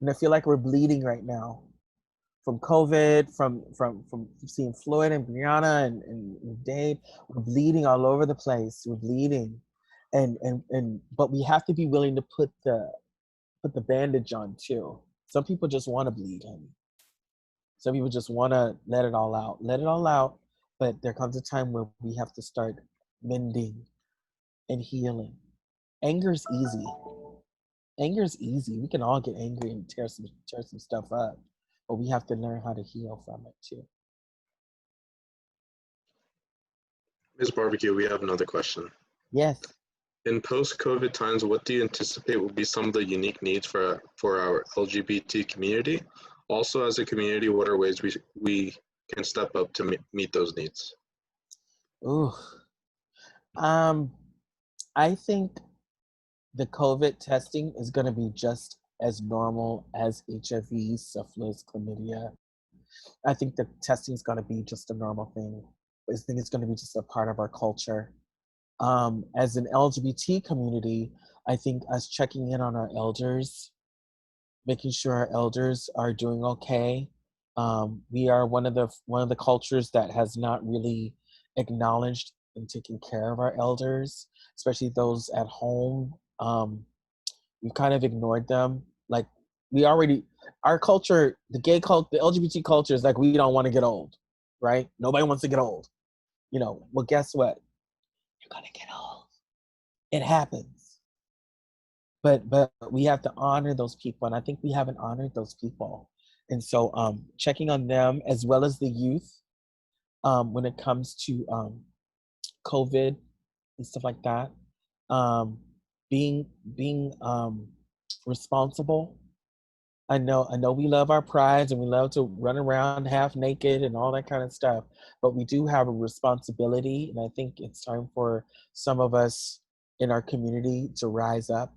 And I feel like we're bleeding right now. From COVID, from seeing Floyd and Brianna and Dave, we're bleeding all over the place. We're bleeding. But we have to be willing to put the bandage on too. Some people just want to bleed, honey. Some people just want to let it all out. But there comes a time where we have to start mending and healing. Anger's easy. We can all get angry and tear some stuff up, but we have to learn how to heal from it too. Miss Barbie-Q, we have another question. Yes. In post-COVID times, what do you anticipate will be some of the unique needs for our LGBT community? Also, as a community, what are ways we can step up to meet those needs? Ooh. I think the COVID testing is going to be just as normal as HIV, syphilis, chlamydia. I think the testing is going to be just a normal thing. I think it's going to be just a part of our culture. As an LGBT community, I think us checking in on our elders, making sure our elders are doing okay. We are one of the cultures that has not really acknowledged and taken care of our elders, especially those at home. We've kind of ignored them. Like our culture, the gay culture, the LGBT culture is like, we don't want to get old, right? Nobody wants to get old. Well, guess what? You're gonna get old. It happens. But we have to honor those people, and I think we haven't honored those people. And so checking on them as well as the youth when it comes to COVID and stuff like that. Being responsible. I know we love our prides and we love to run around half naked and all that kind of stuff, but we do have a responsibility, and I think it's time for some of us in our community to rise up.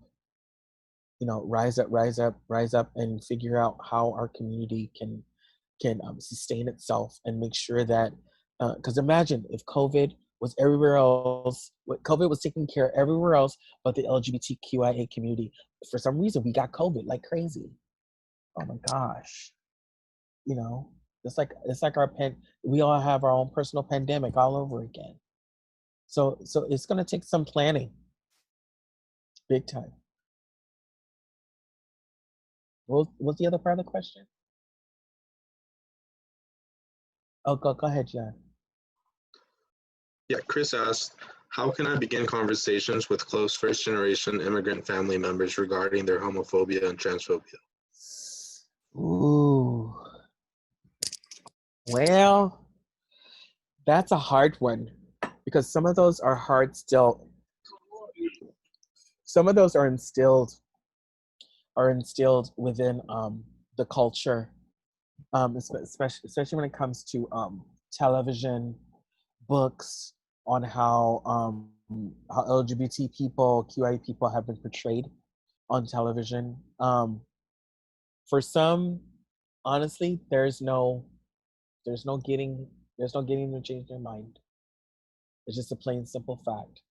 Rise up and figure out how our community can sustain itself and make sure that, because imagine if COVID was everywhere else, COVID was taking care of everywhere else but the LGBTQIA community. For some reason, we got COVID like crazy. Oh my gosh. It's like we all have our own personal pandemic all over again. So it's going to take some planning. Big time. What's the other part of the question? Oh, go ahead, John. Yeah, Chris asked, how can I begin conversations with close first-generation immigrant family members regarding their homophobia and transphobia? Ooh. Well, that's a hard one because some of those are hard still. Some of those are instilled within the culture, especially when it comes to television, books on how LGBT people, QI people have been portrayed on television. For some, honestly, there's no getting them to change their mind. It's just a plain simple fact.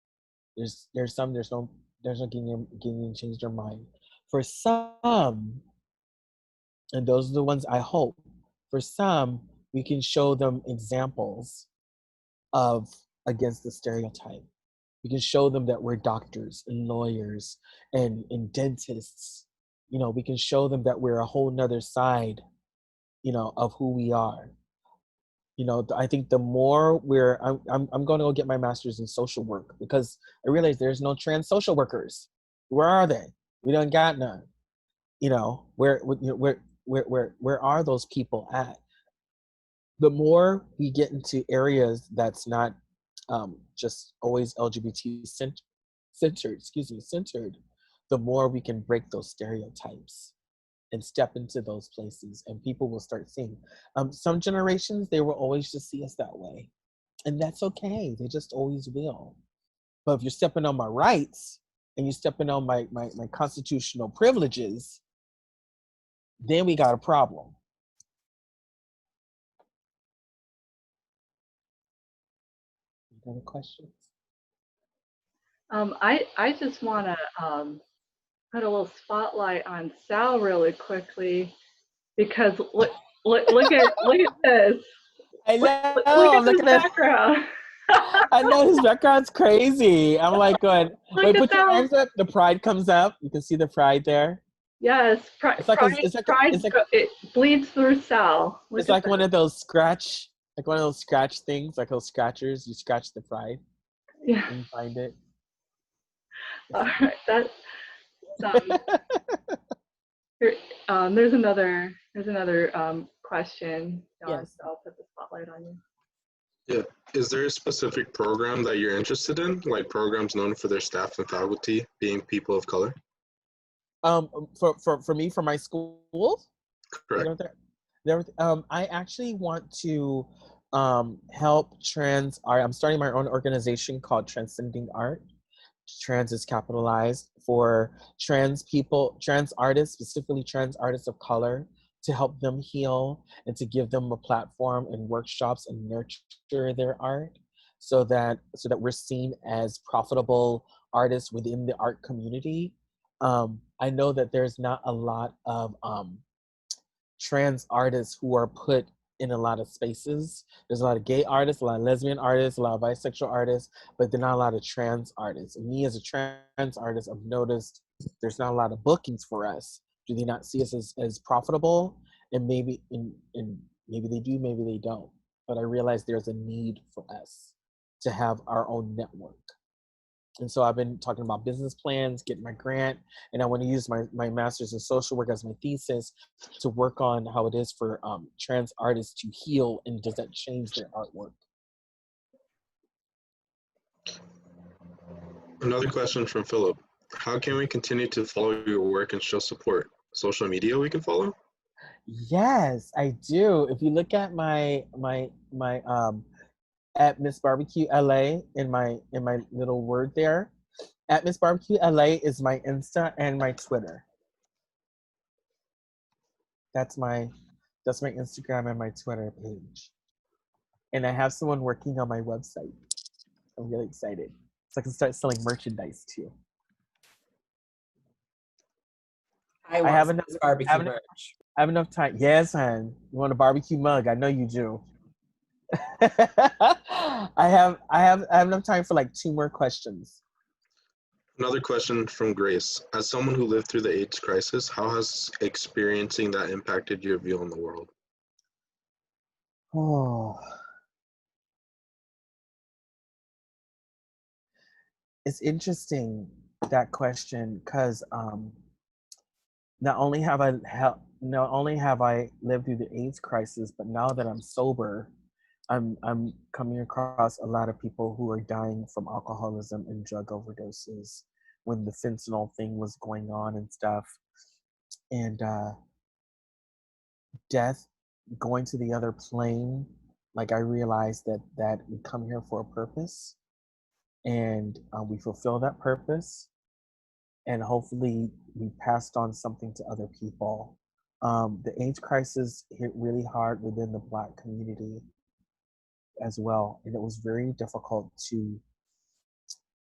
There's no getting them to change their mind. For some, and those are the ones I hope, for some, we can show them examples of against the stereotype. We can show them that we're doctors and lawyers and dentists. We can show them that we're a whole nother side, of who we are. I think the more I'm going to go get my master's in social work because I realize there's no trans social workers. Where are they? We don't got none. Where are those people at? The more we get into areas that's not just always LGBT centered, the more we can break those stereotypes and step into those places, and people will start seeing. Some generations, they will always just see us that way, and that's okay. They just always will. But if you're stepping on my rights and you're stepping on my constitutional privileges, then we got a problem. Any other questions? I just want to put a little spotlight on Sal really quickly because look at this. I know. Look at this background. I know his background's crazy. I'm like going, Look wait, at put your that. hands up. The pride comes up. You can see the pride there. Yes, It's like it bleeds through Sal. Look it's at like that. one of those scratch things, like those scratchers. You scratch the pride Yeah. and you find it. All right. That's here, there's another question, John. Yes. So I'll put the spotlight on you. Yeah. Is there a specific program that you're interested in, like programs known for their staff and faculty being people of color? For me, for my school, Correct. I actually want to help trans art. I'm starting my own organization called Transcending Art. Trans is capitalized for trans people, trans artists, specifically trans artists of color, to help them heal and to give them a platform and workshops and nurture their art so that we're seen as profitable artists within the art community. I know that there's not a lot of trans artists who are put in a lot of spaces. There's a lot of gay artists, a lot of lesbian artists, a lot of bisexual artists, but there's not a lot of trans artists. And me as a trans artist, I've noticed there's not a lot of bookings for us. Do they not see us as profitable? And maybe maybe they do, maybe they don't. But I realize there's a need for us to have our own network. And so I've been talking about business plans, getting my grant, and I want to use my master's in social work as my thesis to work on how it is for trans artists to heal, and does that change their artwork? Another question from Philip. How can we continue to follow your work and show support? Social media we can follow? Yes, I do. If you look at my at Miss Barbie-Q LA in my little word there. At Miss Barbie-Q LA is my Insta and my Twitter. That's my Instagram and my Twitter page. And I have someone working on my website. I'm really excited. So I can start selling merchandise too. I have enough barbecue merch. I have enough time. Yes, hon. You want a barbecue mug? I know you do. I have enough time for like 2 more questions. Another question from Grace. As someone who lived through the AIDS crisis, how has experiencing that impacted your view on the world? Oh. It's interesting, that question, because not only have I lived through the AIDS crisis, but now that I'm sober, I'm coming across a lot of people who are dying from alcoholism and drug overdoses when the fentanyl thing was going on and stuff. And death, going to the other plane, like I realized that we come here for a purpose, and we fulfill that purpose, and hopefully we passed on something to other people. The AIDS crisis hit really hard within the Black community as well, and it was very difficult to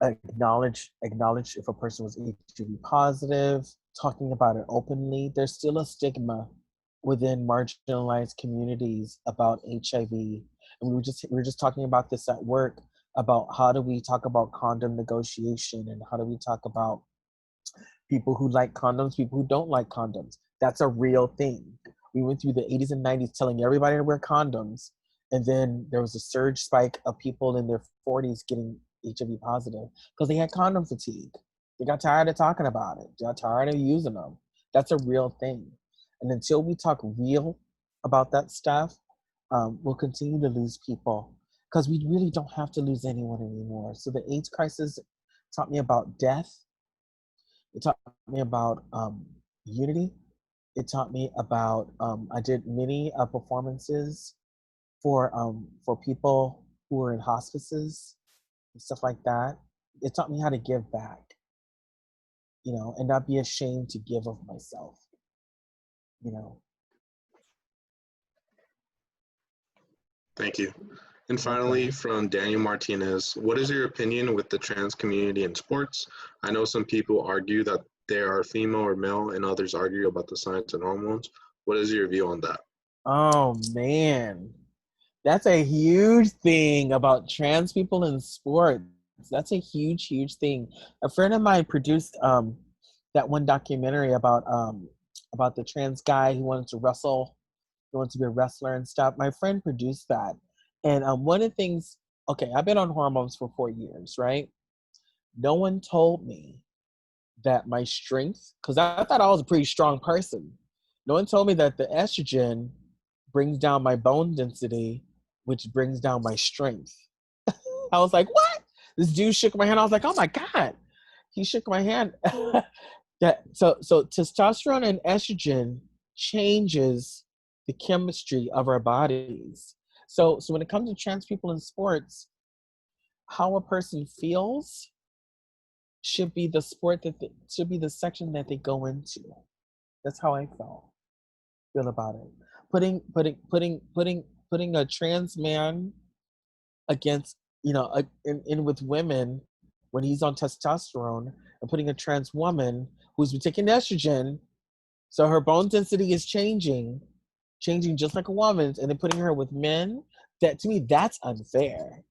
acknowledge if a person was HIV positive, talking about it openly. There's still a stigma within marginalized communities about HIV, and we were just talking about this at work, about how do we talk about condom negotiation, and how do we talk about people who like condoms, people who don't like condoms. That's a real thing. We went through the 80s and 90s telling everybody to wear condoms, and then there was a surge spike of people in their 40s getting HIV positive because they had condom fatigue. They got tired of talking about it. They got tired of using them. That's a real thing. And until we talk real about that stuff, we'll continue to lose people, because we really don't have to lose anyone anymore. So the AIDS crisis taught me about death. It taught me about unity. It taught me about, I did many performances for people who were in hospices and stuff like that. It taught me how to give back, and not be ashamed to give of myself, Thank you. And finally, from Daniel Martinez, what is your opinion with the trans community in sports? I know some people argue that they are female or male, and others argue about the science and hormones. What is your view on that? Oh, man. That's a huge thing about trans people in sports. That's a huge, huge thing. A friend of mine produced that one documentary about the trans guy who wanted to wrestle, he wanted to be a wrestler and stuff. My friend produced that, and one of the things. Okay, I've been on hormones for 4 years, right? No one told me that my strength, because I thought I was a pretty strong person. No one told me that the estrogen brings down my bone density, which brings down my strength. I was like, what? This dude shook my hand. I was like, oh my God. He shook my hand. So testosterone and estrogen changes the chemistry of our bodies. So when it comes to trans people in sports, how a person feels should be the should be the section that they go into. That's how I feel about it. Putting a trans man against, in with women when he's on testosterone, and putting a trans woman who's been taking estrogen, so her bone density is changing just like a woman's, and then putting her with men, that to me, that's unfair.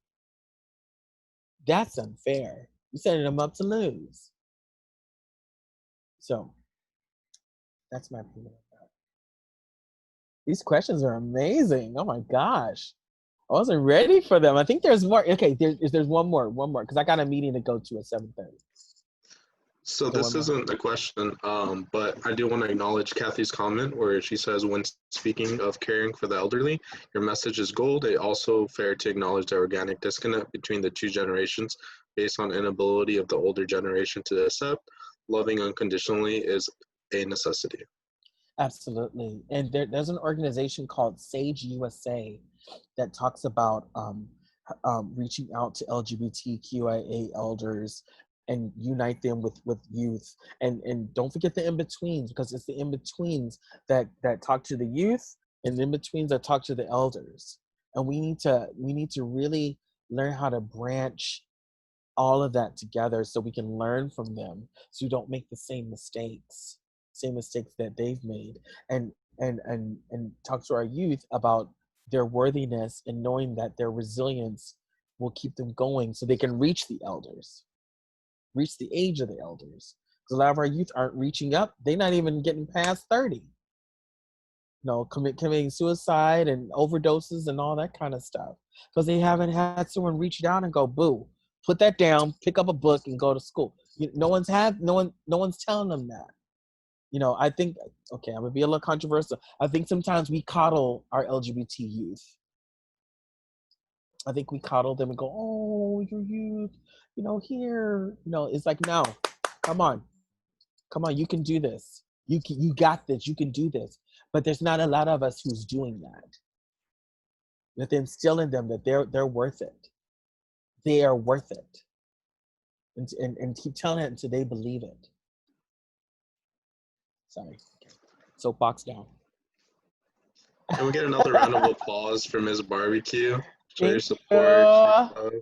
That's unfair. You're setting them up to lose. So that's my opinion. These questions are amazing. Oh my gosh. I wasn't ready for them. I think there's more. Okay, there's one more, because I got a meeting to go to at 7:30. So this isn't a question, but I do want to acknowledge Kathy's comment where she says, when speaking of caring for the elderly, your message is gold. It also fair to acknowledge the organic disconnect between the two generations based on inability of the older generation to accept loving unconditionally is a necessity. Absolutely. And there's an organization called Sage USA that talks about reaching out to LGBTQIA elders and unite them with youth. And don't forget the in-betweens, because it's the in-betweens that talk to the youth, and the in-betweens that talk to the elders. And we need to really learn how to branch all of that together so we can learn from them, so you don't make the same mistakes that they've made, and talk to our youth about their worthiness and knowing that their resilience will keep them going so they can reach the age of the elders. Because a lot of our youth aren't reaching up. They're not even getting past 30. Committing suicide and overdoses and all that kind of stuff, because they haven't had someone reach down and go, boo, put that down, pick up a book and go to school. No one's telling them that. I think, okay, I'm gonna be a little controversial. I think sometimes we coddle our LGBT youth. I think we coddle them and go, oh, your youth, here, it's like, no, come on, you can do this. You got this, you can do this. But there's not a lot of us who's doing that. That they instill in them that they're worth it. They are worth it. And keep telling it until they believe it. Sorry. Soapbox down. Can we get another round of applause for Miss Barbie-Q? Show your support.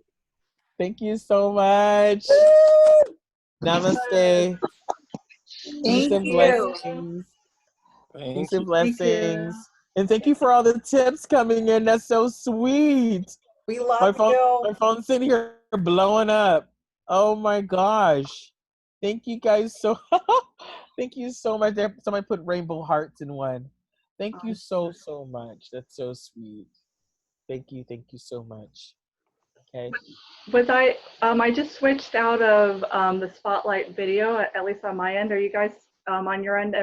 Thank you so much. Namaste. Peace and blessings. Peace and blessings. And thank you for all the tips coming in. That's so sweet. We love you. My phone's sitting here blowing up. Oh my gosh. Thank you guys thank you so much. Somebody put rainbow hearts in one. Thank you so much. That's so sweet. Thank you so much. Okay. I just switched out of the spotlight video, at least on my end. Are you guys on your end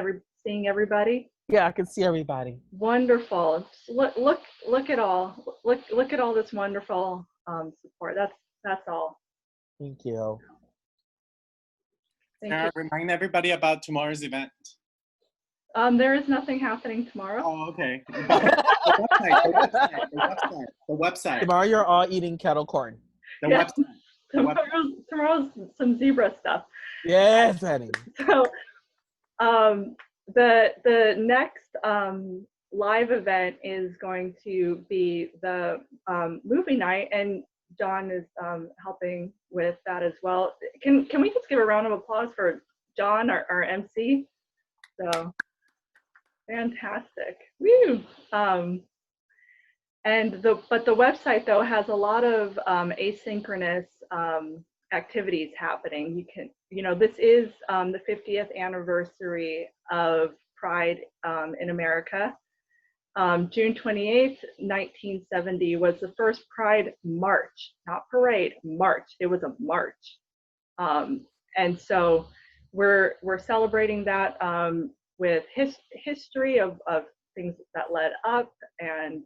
seeing everybody? Yeah, I can see everybody. Wonderful. Look at all. Look at all this wonderful support. That's all. Thank you. Remind everybody about tomorrow's event. There is nothing happening tomorrow. Oh, okay. The website. Tomorrow you're all eating kettle corn. The website. Tomorrow's some zebra stuff. Yes, honey. So, the next live event is going to be the movie night, and John is helping with that as well. Can we just give a round of applause for John, our MC? So fantastic. Woo! But the website though has a lot of asynchronous activities happening. You can, this is the 50th anniversary of Pride in America. June 28th, 1970 was the first Pride March, not parade, march. It was a march. And so we're celebrating that with history of things that led up and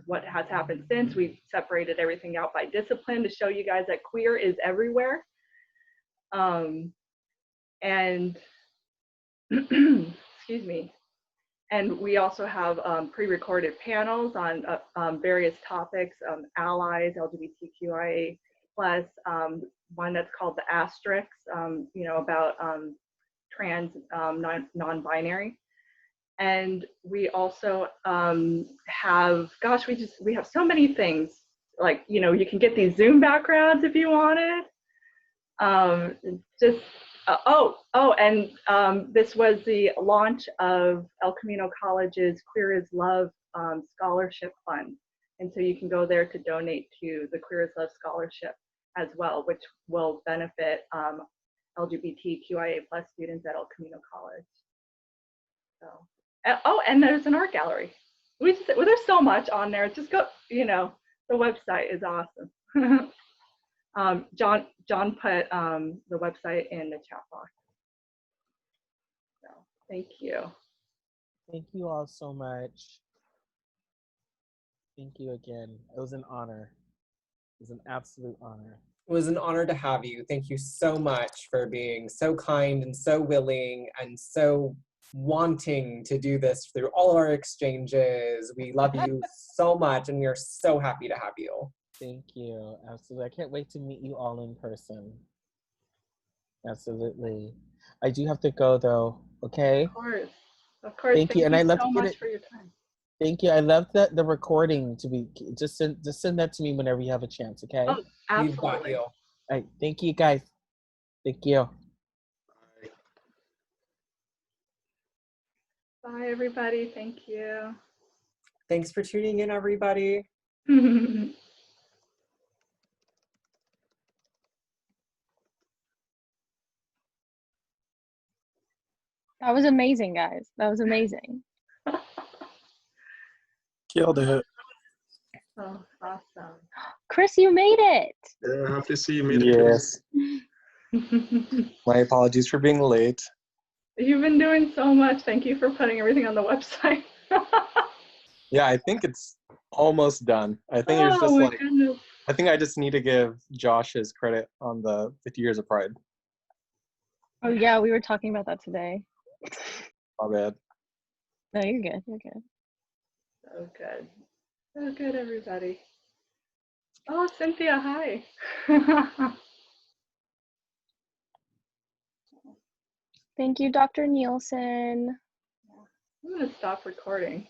what has happened since. We've separated everything out by discipline to show you guys that queer is everywhere. And excuse me. And we also have pre-recorded panels on various topics, allies, LGBTQIA+, one that's called the Asterix, about trans non-binary. And we also have, gosh, we have so many things. Like, you can get these Zoom backgrounds if you wanted. This was the launch of El Camino College's Queer is Love Scholarship Fund. And so you can go there to donate to the Queer is Love Scholarship as well, which will benefit LGBTQIA+ students at El Camino College. So, and there's an art gallery. There's so much on there. Just go, the website is awesome. John put the website in the chat box. So thank you. Thank you all so much. Thank you again. It was an honor. It was an absolute honor. It was an honor to have you. Thank you so much for being so kind and so willing and so wanting to do this through all of our exchanges. We love you so much and we are so happy to have you. Thank you. Absolutely. I can't wait to meet you all in person. Absolutely. I do have to go though, okay? Of course. Of course. Thank you. And I love so much for your time. Thank you. I love the recording to be, just send that to me whenever you have a chance, okay? Oh, absolutely. We've got you. All right. Thank you guys. Thank you. Bye everybody. Thank you. Thanks for tuning in, everybody. That was amazing, guys. That was amazing. Killed it. Oh, awesome. Chris, you made it. Yeah, happy to see you made it. Yes. My apologies for being late. You've been doing so much. Thank you for putting everything on the website. Yeah, I think it's almost done. I think it's just like, goodness. I think I just need to give Josh his credit on the 50 years of Pride. Oh yeah, we were talking about that today. My bad. No, you're good. You're good. So good. So good, everybody. Oh, Cynthia, hi. Thank you, Dr. Nielsen. I'm going to stop recording.